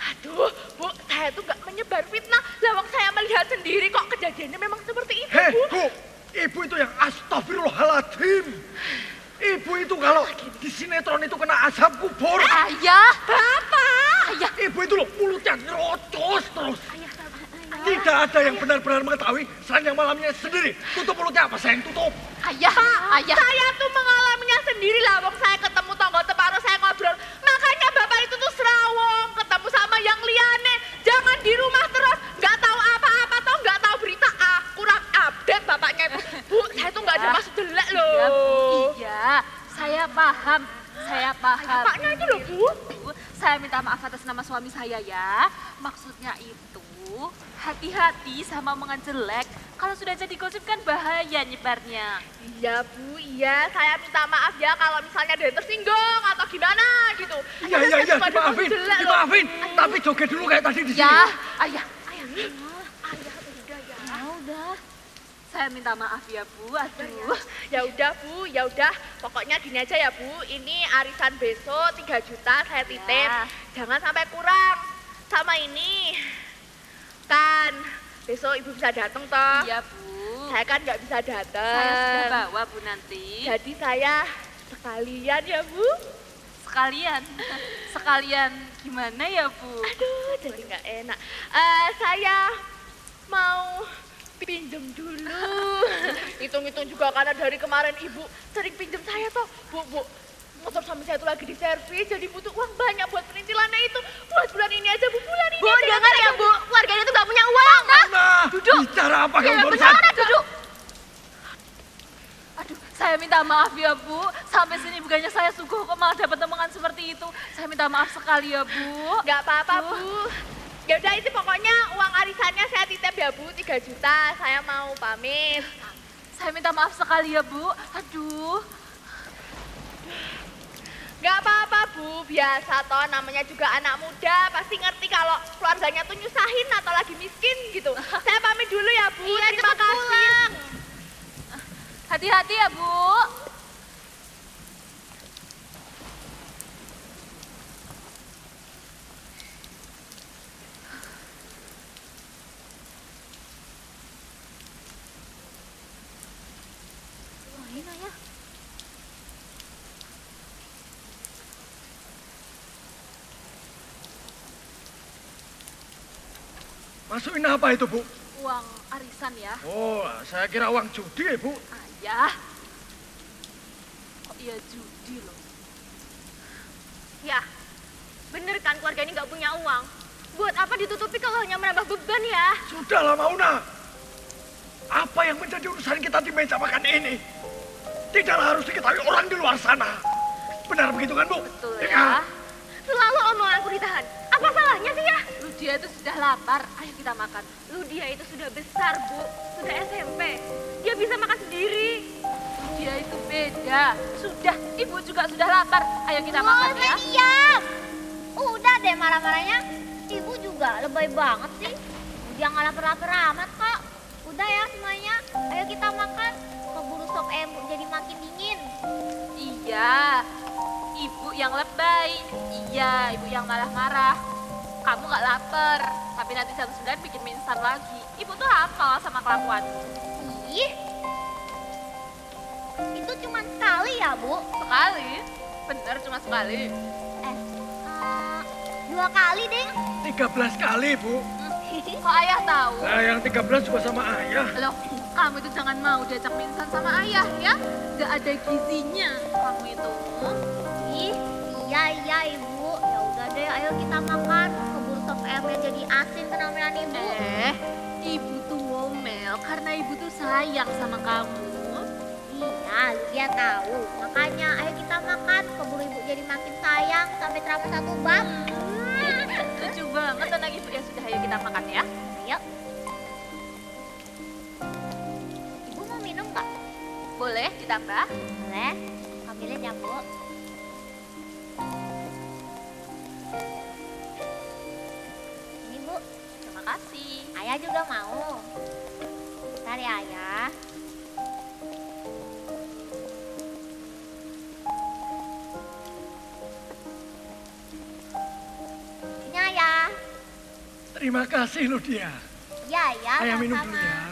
Aduh, Bu, saya tuh gak menyebar fitnah. Lawang saya melihat sendiri kok kejadiannya memang seperti itu, Hei, Bu. Bu, ibu itu yang astagfirullahaladzim. Ibu itu kalau di sinetron itu kena asap kubur. Ayah. Bapak. Ibu itu loh mulutnya nyerocos terus. Tidak ada yang benar-benar mengetahui selain yang malamnya sendiri. Tutup mulutnya apa saya yang tutup? Ayah. Saya tuh mengalaminya sendiri lah. Wong saya ketemu tonggo teparo saya ngobrol. Makanya bapak itu tuh serawong ketemu sama yang liane. Jangan di rumah terus. Nggak tahu apa-apa toh nggak tahu berita. Kurang update bapaknya itu. Bu, saya tuh nggak ada maksud jelek loh. Ya, Bu. Iya, saya paham. Bapaknya itu loh Bu. Bu, saya minta maaf atas nama suami saya ya. Maksudnya itu hati-hati sama omongan jelek. Kalau sudah jadi gosip kan bahaya nyebarnya. Iya Bu, iya. Saya minta maaf ya kalau misalnya ada yang tersinggung atau gimana gitu. Iya, dimaafin. Tapi joget dulu kayak tadi di sini. Ya, ayah. Udah. Saya minta maaf ya, Bu. Aduh. Ya udah Bu, ya udah. Pokoknya gini aja ya Bu. Ini arisan besok 3 juta saya titip. Ya. Jangan sampai kurang. Sama ini. Kan besok Ibu bisa datang toh. Iya, Bu. Saya kan nggak bisa datang. Saya sudah bawa, Bu, nanti. Jadi saya sekalian ya Bu. Sekalian gimana ya, Bu? Aduh, jadi nggak enak. Saya mau pinjem dulu. Hitung-hitung juga karena dari kemarin Ibu sering pinjem saya toh. Bu, motor suami saya itu lagi di servis, jadi butuh uang banyak buat perintilannya itu. Buat bulan ini aja, Bu. Bulan ini Bu, aja. dengar ya Bu, keluarganya tuh gak punya uang. Nah, bicara apa kamu barusan? Duduk. Aduh, saya minta maaf ya, Bu. Sampai sini bukannya saya sungguh kok malah dapat omongan seperti itu. Saya minta maaf sekali ya, Bu. Nggak apa-apa, Bu. Ya udah itu pokoknya uang arisannya saya titip ya Bu, 3 juta. Saya mau pamit. Saya minta maaf sekali ya, Bu. Aduh. Nggak apa-apa Bu, biasa toh namanya juga anak muda. Pasti ngerti kalau keluarganya tuh nyusahin atau lagi miskin gitu. Saya pamit dulu ya Bu, terima kasih. Hati-hati ya, Bu. Lumayan ayah. Masukin apa itu, Bu? Uang arisan ya. Oh, saya kira uang judi ya, Bu. Ayah. Kok iya judi loh. Ya, bener kan keluarga ini nggak punya uang? Buat apa ditutupi kalau hanya menambah beban ya? Sudahlah, Mauna. Apa yang menjadi urusan kita di meja makan ini? Tidaklah harus diketahui orang di luar sana. Benar begitu kan, Bu? Betul Ya ya. kan? Selalu omonganku ditahan. Apa salahnya sih ya? Ludia itu sudah lapar. Ayo kita makan. Ludia itu sudah besar, Bu. Sudah SMP. Dia bisa makan sendiri. Ludia itu beda. Sudah, ibu juga sudah lapar. Ayo kita makan ya. Diam. Udah deh marah-marahnya. Ibu juga lebay banget sih. Dia nggak lapar-lapar amat kok. Udah ya semuanya. Ayo kita makan. Keburu sop ayam jadi makin dingin. Iya, ibu yang lebay. Iya, ibu yang marah-marah. Kamu gak lapar, tapi nanti sudah bikin mie instan lagi. Ibu tuh hafal sama kelakuan. Ih. Itu cuma sekali ya, Bu? Sekali, bener cuma sekali. 2 kali, Ding. 13 kali, Bu. Kok ayah tahu? Nah, yang 13 juga sama ayah. Loh, kamu itu jangan mau diajak mie instan sama ayah ya. Gak ada gizinya kamu itu. Ih, iya Ibu. Ya udah deh, ayo kita makan. Keburu sop ayamnya jadi asin kenamilan Ibu. Ibu tuh ngomel karena ibu tuh sayang sama kamu. Iya, dia tahu. Makanya ayo kita makan. Keburu Ibu jadi makin sayang sampai terapet 1 bab. Lucu banget anak ibu. Ya sudah, ayo kita makan ya. Ayo. Ibu mau minum nggak? Boleh ditambah? Boleh. Ambilin ya, Bu. Ini, Bu. Terima kasih. Ayah juga mau. Bentar ya, Ayah. Ini Ayah. Terima kasih, Ludia. Iya, ya. Ayah minum sama-sama. dulu ya.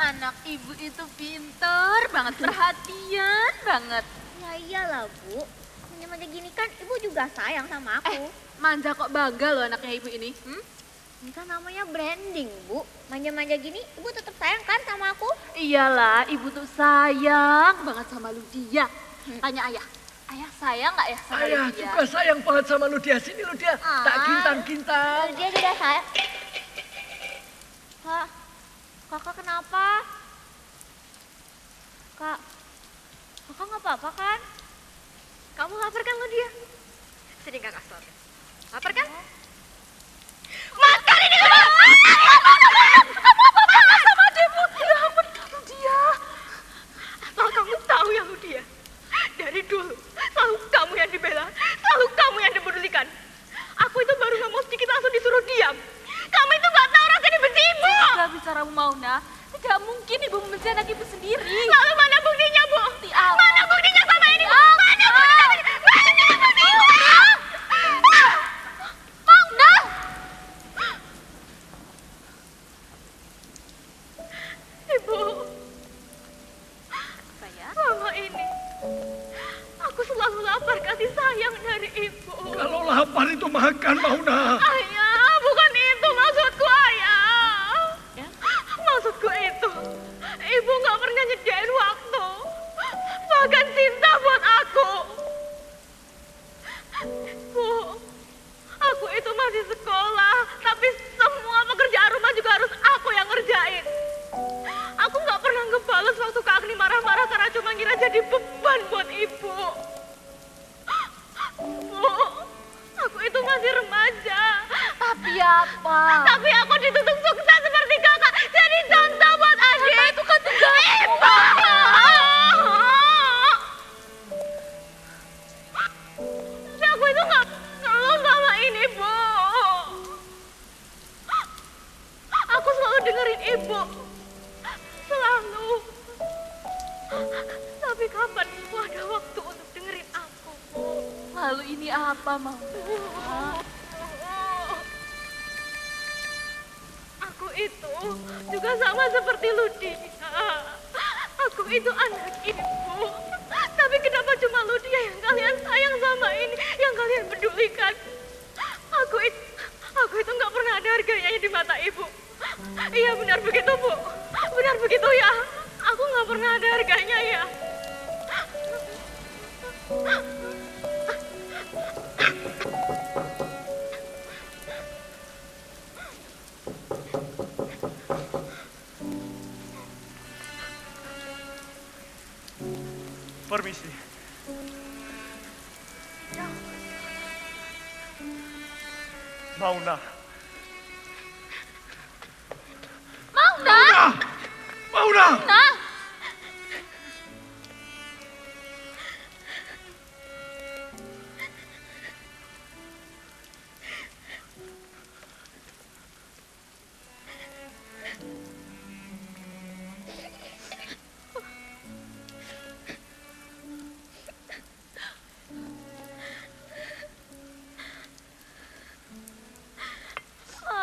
Anak ibu itu pinter banget, perhatian banget. Ya iyalah, Bu. Manja-manja gini kan Ibu juga sayang sama aku. Manja kok bangga loh anaknya ibu ini. Ini kan namanya branding, Bu. Manja-manja gini Ibu tetap sayang kan sama aku? Iyalah, ibu tuh sayang banget sama Ludia. Tanya ayah, ayah sayang nggak ya sama Ayah Ludia? juga sayang banget sama Ludia. Sini, Ludia. Tak gintang-gintang. Dia juga sayang. Kak, kakak kenapa? Kakak nggak apa-apa kan? Kamu lapar kan, Ludia? Sini kakak suapin. Lapar kan? Makan ini semua! Sama adikmu. Ya ampun, Ludia. Asal kamu tahu ya, Ludia. Dari dulu, selalu kamu yang dibela, selalu kamu yang dipedulikan. Aku itu baru ngomong sedikit langsung disuruh diam. Kamu itu gak tahu rasanya dibenci ibu. Gak bicara Mauna, tidak mungkin ibu membenci anak ibu sendiri. Lalu mana buktinya, Bu? Bukti apa? Mana buktinya sama ini, Bu? Mana buktinya? Mana buktinya? Mauna! Ibu, Sayang, selama ini aku selalu lapar kasih sayang dari ibu. Kalau lapar itu makan, Mauna. Ayah, bukan itu maksudku, Ayah. Ya? Maksudku itu, ibu gak pernah nyediain waktu, bahkan cinta buat aku. Bu, aku itu masih sekolah, tapi semua pekerjaan rumah juga harus aku yang ngerjain. Aku gak pernah ngebales waktu Kak Agni marah-marah karena cuma ngira jadi beban buat ibu. Bu, aku itu masih remaja. tapi apa? Tapi aku dituntut sukses seperti kakak. Jadi contoh buat adik. Itu kan tugasmu. Ibu. Tapi aku itu gak ngeluh sama ini, Bu. Aku selalu dengerin ibu. Selalu. Tapi kapan ibu ada waktu untuk dengerin aku, Bu? Lalu ini apa, Mauna? Aku itu juga sama seperti Ludia. Aku itu anak ibu. Tapi kenapa cuma Ludia yang kalian sayang sama ini, yang kalian pedulikan? Aku itu nggak pernah ada harganya di mata ibu. Iya benar begitu, Bu. Benar begitu ya. Aku nggak pernah ada harganya ya. Permisi. Mauna. Mauna! Mauna! Mauna!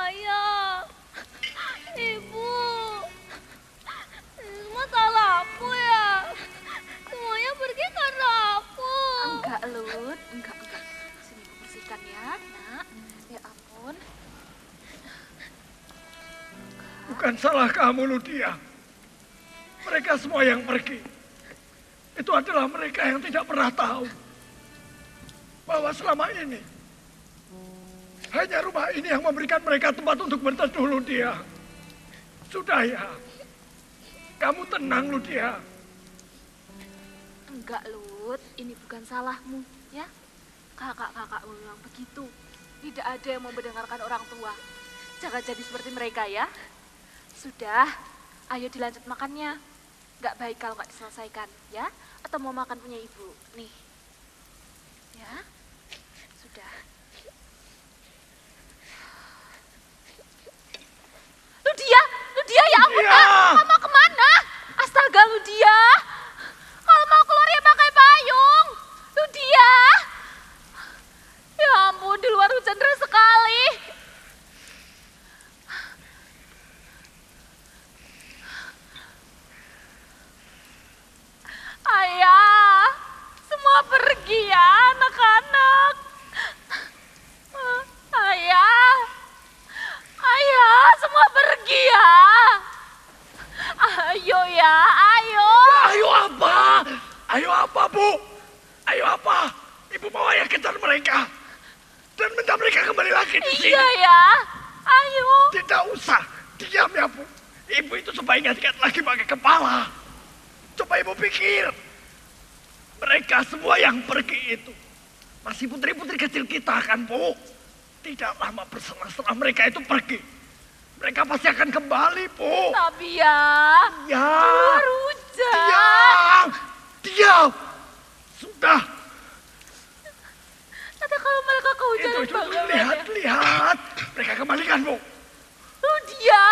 Ayah, ibu, semua salah aku ya. Semuanya pergi karena aku. Enggak, Lut. Enggak. Sini ibu bersihkan ya, nak. Ya ampun. Bukan salah kamu, Ludia. Mereka semua yang pergi. Itu adalah mereka yang tidak pernah tahu bahwa selama ini hanya rumah ini yang memberikan mereka tempat untuk berteduh, Ludia. Sudah ya. Kamu tenang, Ludia. Enggak, Lut. Ini bukan salahmu, ya. Kakak-kakakmu memang begitu. Tidak ada yang mau mendengarkan orang tua. Jangan jadi seperti mereka, ya. Sudah, ayo dilanjut makannya. Enggak baik kalau nggak diselesaikan, ya. Atau mau makan punya ibu, nih. Ya, sudah. Ludia, ya ampun, Ludia! Nak. Kamu mau kemana? Astaga, Ludia. Kalau mau keluar ya pakai payung. Ludia. Ya ampun, di luar hujan deras sekali. Ayah, semua pergi ya anak-anak. Ayah, semua pergi ya. Ayo ya, ayo. Ayo apa? Ayo apa, Bu? Ayo apa? Ibu mau ayah kejar mereka. Dan minta mereka kembali lagi di sini. Iya ya, ayo. Tidak usah. Diam ya, Bu. Ibu itu supaya ingat-ingat lagi pakai kepala. Coba ibu pikir. Mereka semua yang pergi itu masih putri-putri kecil kita kan, Bu? Tidak lama berselang setelah mereka itu pergi. Mereka pasti akan kembali, Bu. Tapi ya, Ya. keluar hujan. Diam. Diam. Sudah. Nanti kalau mereka kehujanan Itu lihat. Mereka kembalikan, Bu. Ludia,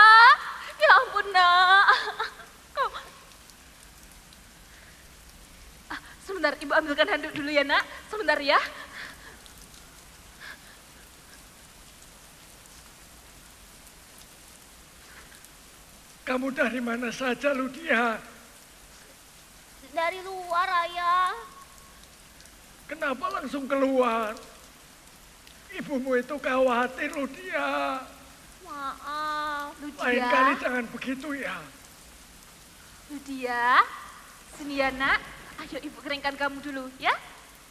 ya ampun nak. Sebentar, ibu ambilkan handuk dulu ya nak. Sebentar ya. Kamu dari mana saja, Ludia? Dari luar, Ayah. Kenapa langsung keluar? Ibumu itu khawatir, Ludia. Maaf. Lain Ludia, kali jangan begitu ya. Ludia, sini ya nak. Ayo ibu keringkan kamu dulu ya.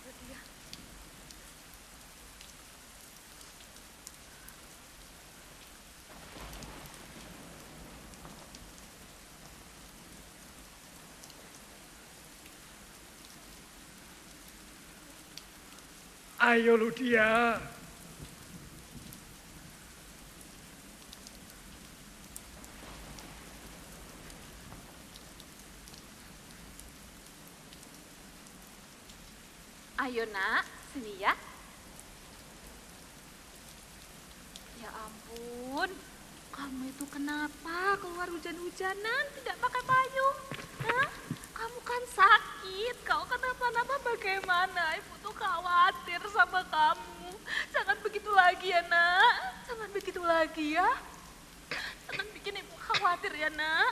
Ludia. Ayo, Ludia. Ayo nak, sini ya. Ya ampun, kamu itu kenapa keluar hujan-hujanan tidak pakai payung? Hah? Kamu kan sakit. Kau kenapa-napa bagaimana? Ibu tuh khawatir sama kamu. Jangan begitu lagi ya, Nak. Jangan begitu lagi ya. Jangan bikin ibu khawatir ya, Nak.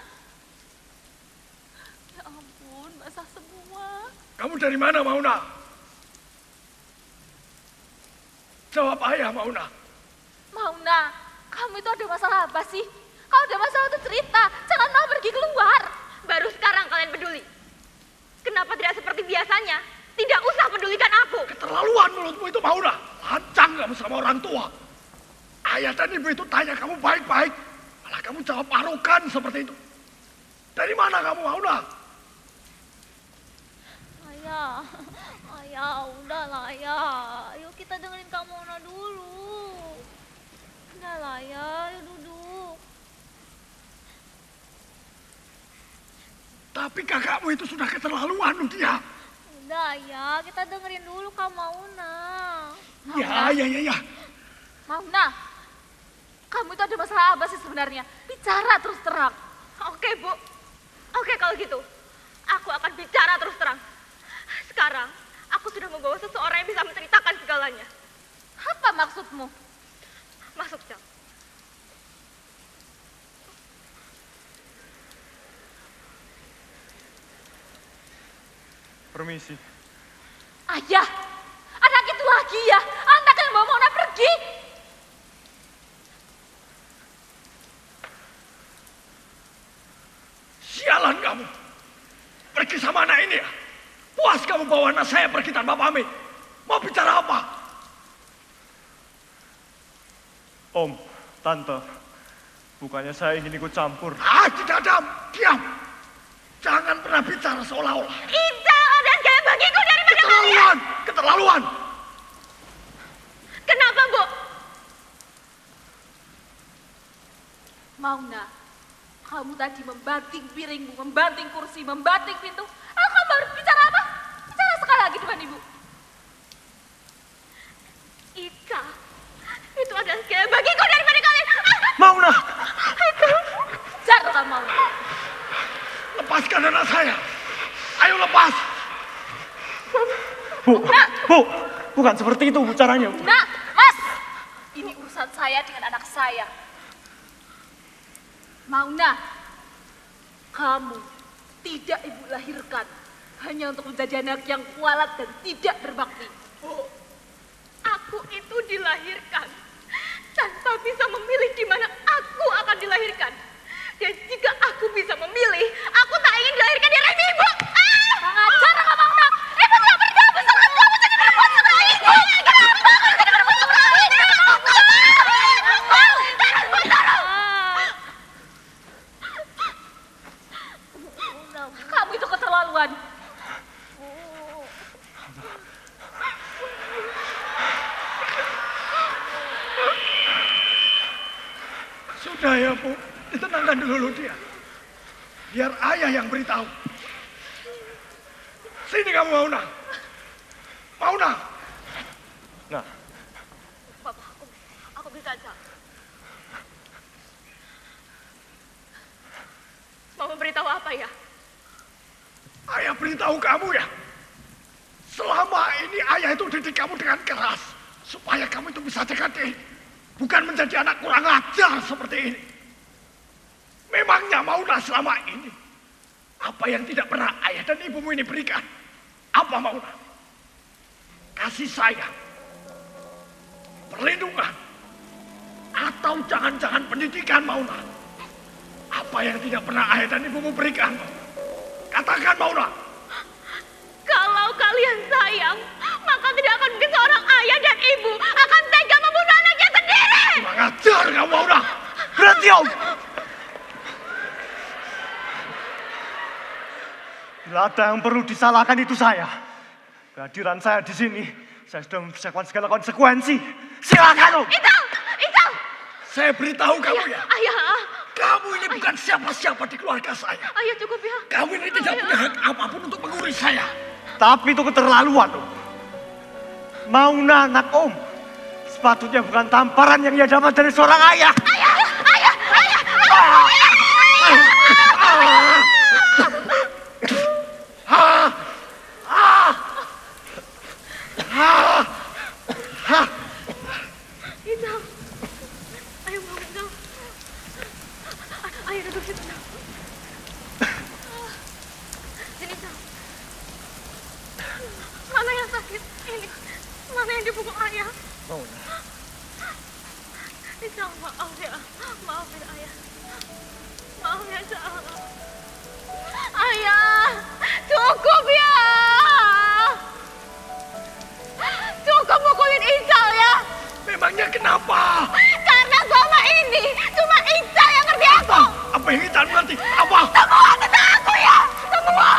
Ya ampun, basah semua. Kamu dari mana, Mauna? Jawab ayah, Mauna. Mauna, kamu itu ada masalah apa sih? Kalau ada masalah itu cerita, jangan mau pergi keluar. Baru sekarang kalian peduli. Kenapa tidak seperti biasanya? Tidak usah pedulikan aku. Keterlaluan mulutmu itu, Mauna. Lancang kamu sama orang tua. Ayah dan ibu itu tanya kamu baik-baik. Malah kamu jawab arogan seperti itu. Dari mana kamu, Mauna? Ayah, udahlah ayah. Yuk kita dengerin Kak Mauna dulu. Udahlah ayah, yuk duduk. Tapi kakakmu itu sudah keterlaluan, Nudia. Udah ya, kita dengerin dulu Kak Mauna. Ya. Mauna, kamu itu ada masalah apa sih sebenarnya? Bicara terus terang. Oke, Bu. Oke, kalau gitu. Aku akan bicara terus terang. Sekarang, aku sudah membawa seseorang yang bisa menceritakan segalanya. Apa maksudmu? Masuk, Cel. Permisi. Ayah, anak itu lagi ya. Anak yang bawa Mauna pergi. Sialan kamu. Pergi sama anak ini ya. Puas kamu bawa anak saya pergi tanpa pamit. Mau bicara apa? Om, Tante, bukannya saya ingin ikut campur. Tidak, diam. Jangan pernah bicara seolah-olah. Ijal dan gaya bagiku daripada kalian. Keterlaluan. Kenapa, Bu? Mauna, kamu tadi membanting piringmu, membanting kursi, membanting pintu. Kamu baru bicara apa? Bicara sekali lagi depan ibu. Ika, itu adalah gaya bagiku daripada kalian. Mauna! Bicara Mauna. Lepaskan anak saya. Ayo lepas. Bu, bukan seperti itu caranya. Bu. Nah, Mas, ini urusan saya dengan anak saya. Mauna, kamu tidak ibu lahirkan hanya untuk menjadi anak yang kualat dan tidak berbakti. Bu, aku itu dilahirkan tanpa bisa memilih di mana aku akan dilahirkan. Dan jika aku bisa memilih, aku tak ingin dilahirkan di rahim ibu. Mengajar nggak Mauna? Ibu tidak pernah bersama kamu jadi perempuan seperti ini. Kenapa kamu jadi perempuan seperti ini? Kamu itu keterlaluan. Sudah ya, Bu. Ditenangkan dulu dia. Biar ayah yang beritahu. Sini kamu, Mauna. Mauna. Nah, Papa, aku bisa aja. Mau memberitahu apa ya? Ayah beritahu kamu ya. Selama ini ayah itu didik kamu dengan keras. Supaya kamu itu bisa dekati. Bukan menjadi anak kurang ajar seperti ini. Memangnya Mauna selama ini. Apa yang tidak pernah ayah dan ibumu ini berikan? Apa Mauna? Kasih sayang. Perlindungan. Atau jangan-jangan pendidikan Mauna. Apa yang tidak pernah ayah dan ibumu berikan? Katakan Mauna. Kalau kalian sayang, maka tidak akan mungkin seorang ayah dan ibu akan tega membunuh anaknya sendiri. Kurang ajar kamu Mauna. berhenti Om! Bila ada yang perlu disalahkan itu saya. Kehadiran saya di sini, saya sudah mempersiapkan segala konsekuensi. Silakan Om! Itu! Saya beritahu kamu ya. Ayah, Kamu ini bukan siapa-siapa di keluarga saya. ayah cukup ya. Kamu ini tidak punya hak apapun untuk mengurus saya. Tapi itu keterlaluan Om. Mauna anak Om. Sepatutnya bukan tamparan yang ia dapat dari seorang ayah. Ah! Itu nak. Sini Sam. Mana yang sakit? Ini. Mana yang dipukul ayah? Mauna. Sam, maaf ya. Maaf ya ayah. Maaf ya Sam. Ayah, cukup ya. Cukup mukulin Ical ya. Memangnya kenapa? Karena selama ini cuma Ical yang ngerti aku. Apa yang Ical ngerti? Apa? Semua tentang aku ya. Semua.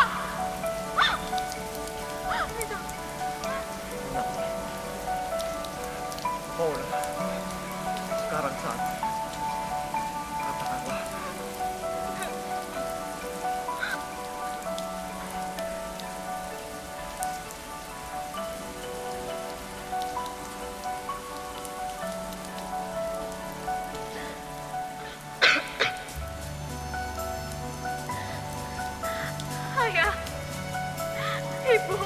Mauna. Sekarang saatnya. Katakanlah. Ayah, Ibu,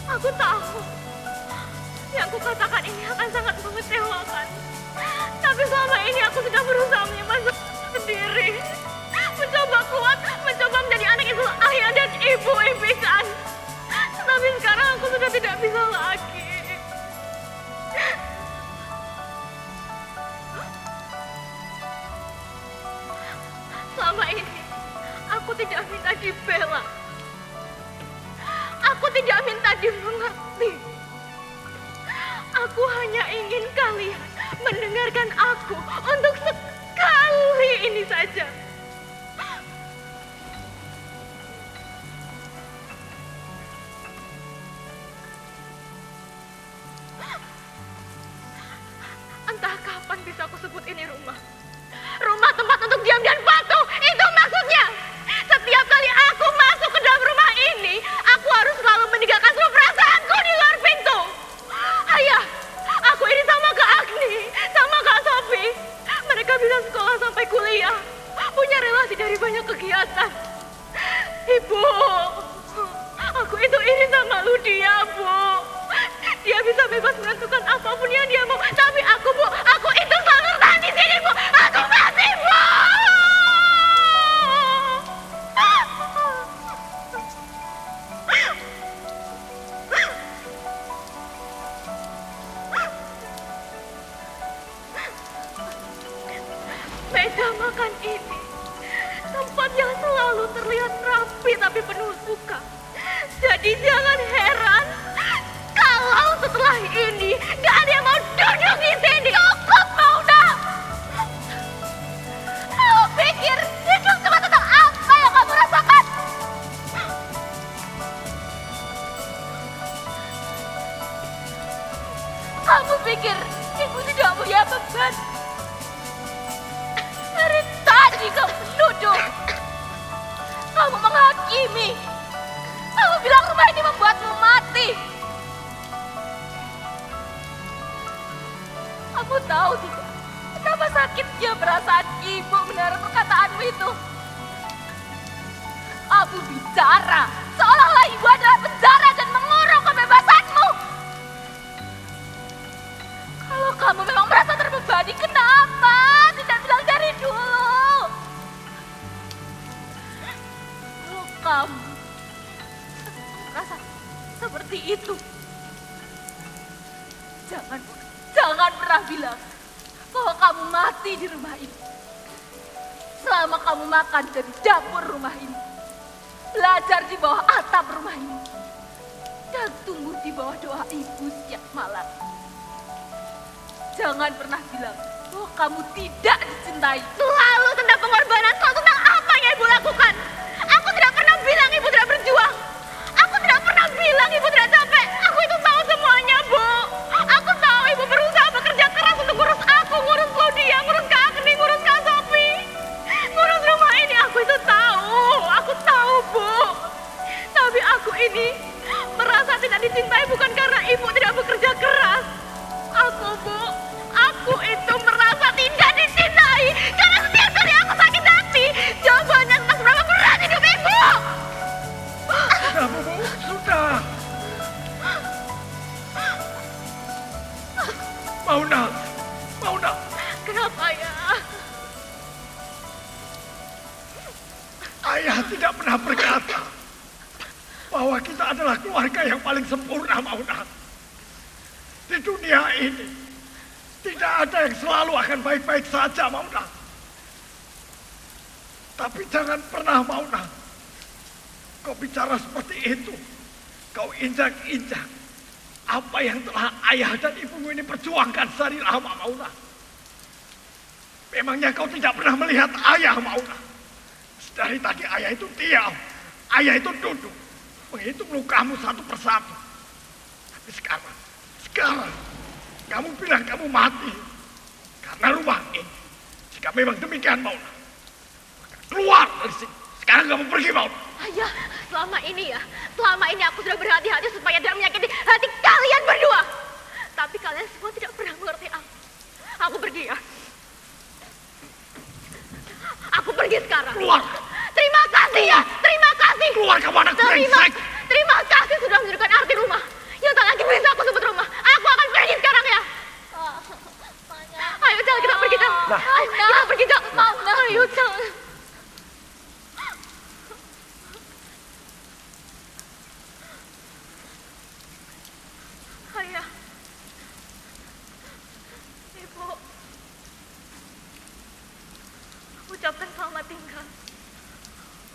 aku tahu yang kukatakan ini akan sangat mengecewakan. Tapi selama ini aku sudah berusaha menyembuhkan sendiri. Mencoba kuat, mencoba menjadi anak itu ayah dan ibu impikan. Tapi sekarang aku sudah tidak bisa lagi. Selama ini aku tidak minta dibela. Aku tidak minta dimengerti. Aku hanya ingin kalian mendengarkan aku untuk sekali ini saja. Entah kapan bisa aku sebut ini rumah. Rumah tempat untuk diam dan patuh, itu maksudnya. Setiap kali aku masuk ke dalam rumah ini, aku harus selalu meninggalkan seluruh perasaanku di luar pintu. Ayah, aku ini sama Kak Agni, sama Kak Sofi. Mereka bisa sekolah sampai kuliah, punya relasi dari banyak kegiatan. Ibu, aku itu iri sama Ludia, Bu. Dia bisa bebas menentukan apapun yang dia mau. Tapi aku, Bu, aku itu selalu tahan di sini, Bu. Aku mati, Bu. Meja makan ini tempat yang selalu terlihat rapi tapi penuh luka. Jadi jangan heran kalau setelah ini gak ada yang mau duduk di sini. Cukup, Mauna. Kamu pikir hidup cuma tentang apa yang kamu rasakan? Kamu pikir ibu tidak punya beban? Dari tadi kamu duduk. Kamu menghakimi. Kamu bilang rumah ini membuatmu mati. Kamu tahu tidak betapa sakitnya perasaan ibu mendengar perkataanmu itu? Kamu bicara seolah-olah ibu adalah penjara dan mengurung kebebasanmu. Kalau kamu memang merasa terbebani, kenapa tidak bilang dari dulu? Kalau kamu merasa seperti itu, jangan pernah bilang bahwa kamu mati di rumah ini. Selama kamu makan dari dapur rumah ini, belajar di bawah atap rumah ini, dan tumbuh di bawah doa ibu setiap malam. Jangan pernah bilang bahwa kamu tidak dicintai. Selalu tentang pengorbanan, selalu tentang apa yang ibu lakukan. Aku tidak pernah bilang ibu tidak berjuang. Aku tidak pernah bilang ibu tidak capek. Aku itu tahu semuanya, Bu. Aku tahu ibu berusaha bekerja keras untuk ngurus aku, ngurus Claudia, ngurus Kak Agni, ngurus Kak Sofi, ngurus rumah ini. Aku itu tahu. Aku tahu, Bu. Tapi aku ini merasa tidak dicintai bukan karena ibu tidak bekerja keras. Aku, Bu, aku itu merasa tidak dicintai karena setiap kali aku Ayah tidak pernah berkata bahwa kita adalah keluarga yang paling sempurna, Mauna. Di dunia ini tidak ada yang selalu akan baik-baik saja, Mauna. Tapi jangan pernah, Mauna, kau bicara seperti itu. Kau injak-injak apa yang telah ayah dan ibumu ini perjuangkan dari lama, Mauna. Memangnya kau tidak pernah melihat ayah, Mauna? Dari tadi ayah itu diam, ayah itu duduk, menghitung lukamu satu persatu. Tapi sekarang, kamu bilang kamu mati karena rumah ini. Jika memang demikian, Mauna, maka keluar dari sini. Sekarang kamu pergi, Mauna. Ayah, selama ini aku sudah berhati-hati supaya tidak menyakiti hati kalian berdua. Tapi kalian semua tidak pernah mengerti aku. Aku pergi ya. Aku pergi sekarang. Keluar. Terima kasih ya, terima kasih. Keluar kamu anak brengsek. Terima kasih sudah menunjukkan arti rumah. Yang tak lagi bisa aku sebut rumah. Aku akan pergi sekarang ya. Ayo Cal, kita pergi Cal. Ayo kita pergi Cal. Ayo Cal. Ayah. Ibu. Ucapkan selamat tinggal.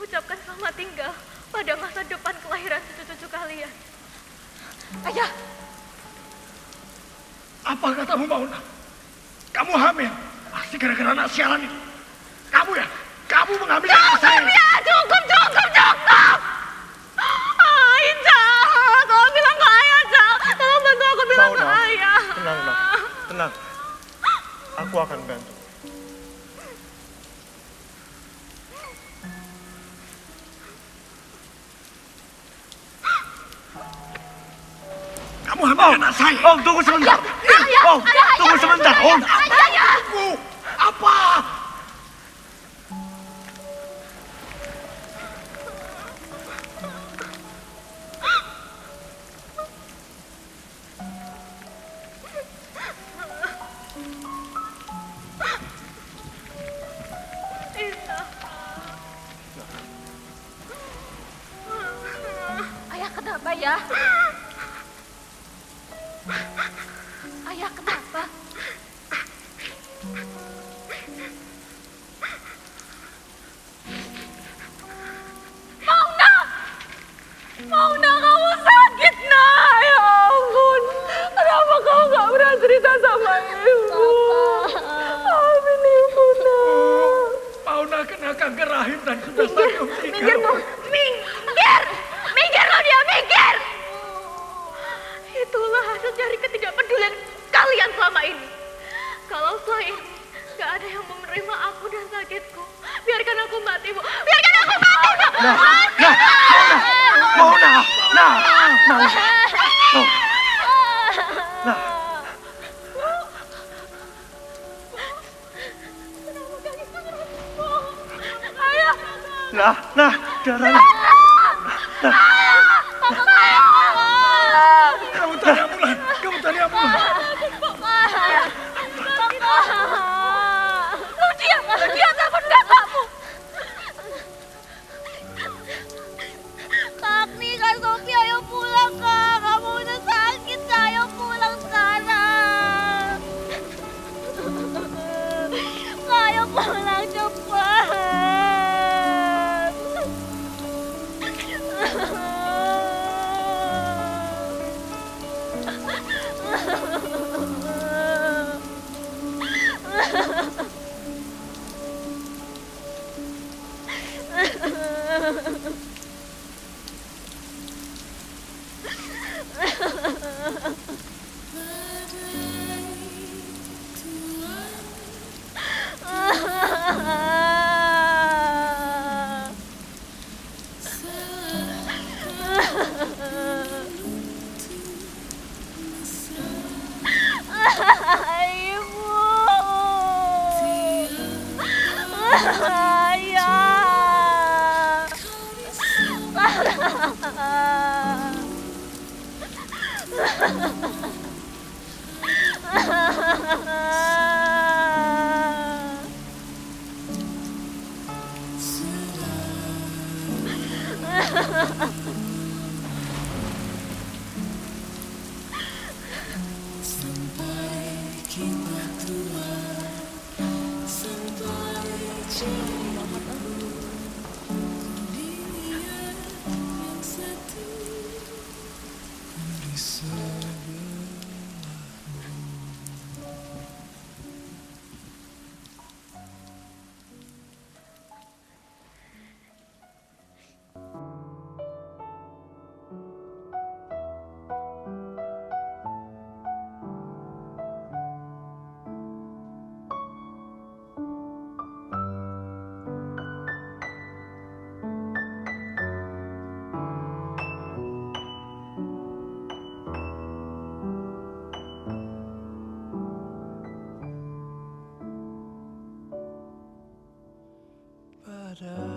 Ucapkan selamat tinggal pada masa depan kelahiran cucu-cucu kalian. Ayah. Apa katamu, Mauna? Kamu hamil? Pasti gara-gara anak sialan itu. Kamu ya? Kamu mengambil anak saya. Cukup ya, cukup. Inca, kau bilang ke ayah, Cal. Tolong bantu aku bilang ke ayah. Tenang. Aku akan bantu. Kamu hamil anak saya. Om, tunggu sebentar. Om, tunggu sebentar, Om. Aku, apa? Ayah kenapa ya? Ayah kenapa? Mauna, kamu sakit, nak. Ya ampun. Kenapa kau nggak pernah cerita sama ibu? Maafin ibu, nak. Mauna kena kanker rahim dan sudah stadium 3. Minggir lo dia, minggir. Itulah hasil dari ketidakpedulian kalian selama ini. Kalau setelah ini gak ada yang mau menerima aku dan sakitku, biarkan aku mati, Bu. Biarkan aku mati, Bu. Mauna. Nah, darahnya. Kamu tadi ambulan. Dia telepon kakakmu. Kakni, Kak Sofi, ayo pulang, Kak. Kamu udah sakit, Kak. Ayo pulang sekarang. Kak, ayo pulang cepat. ada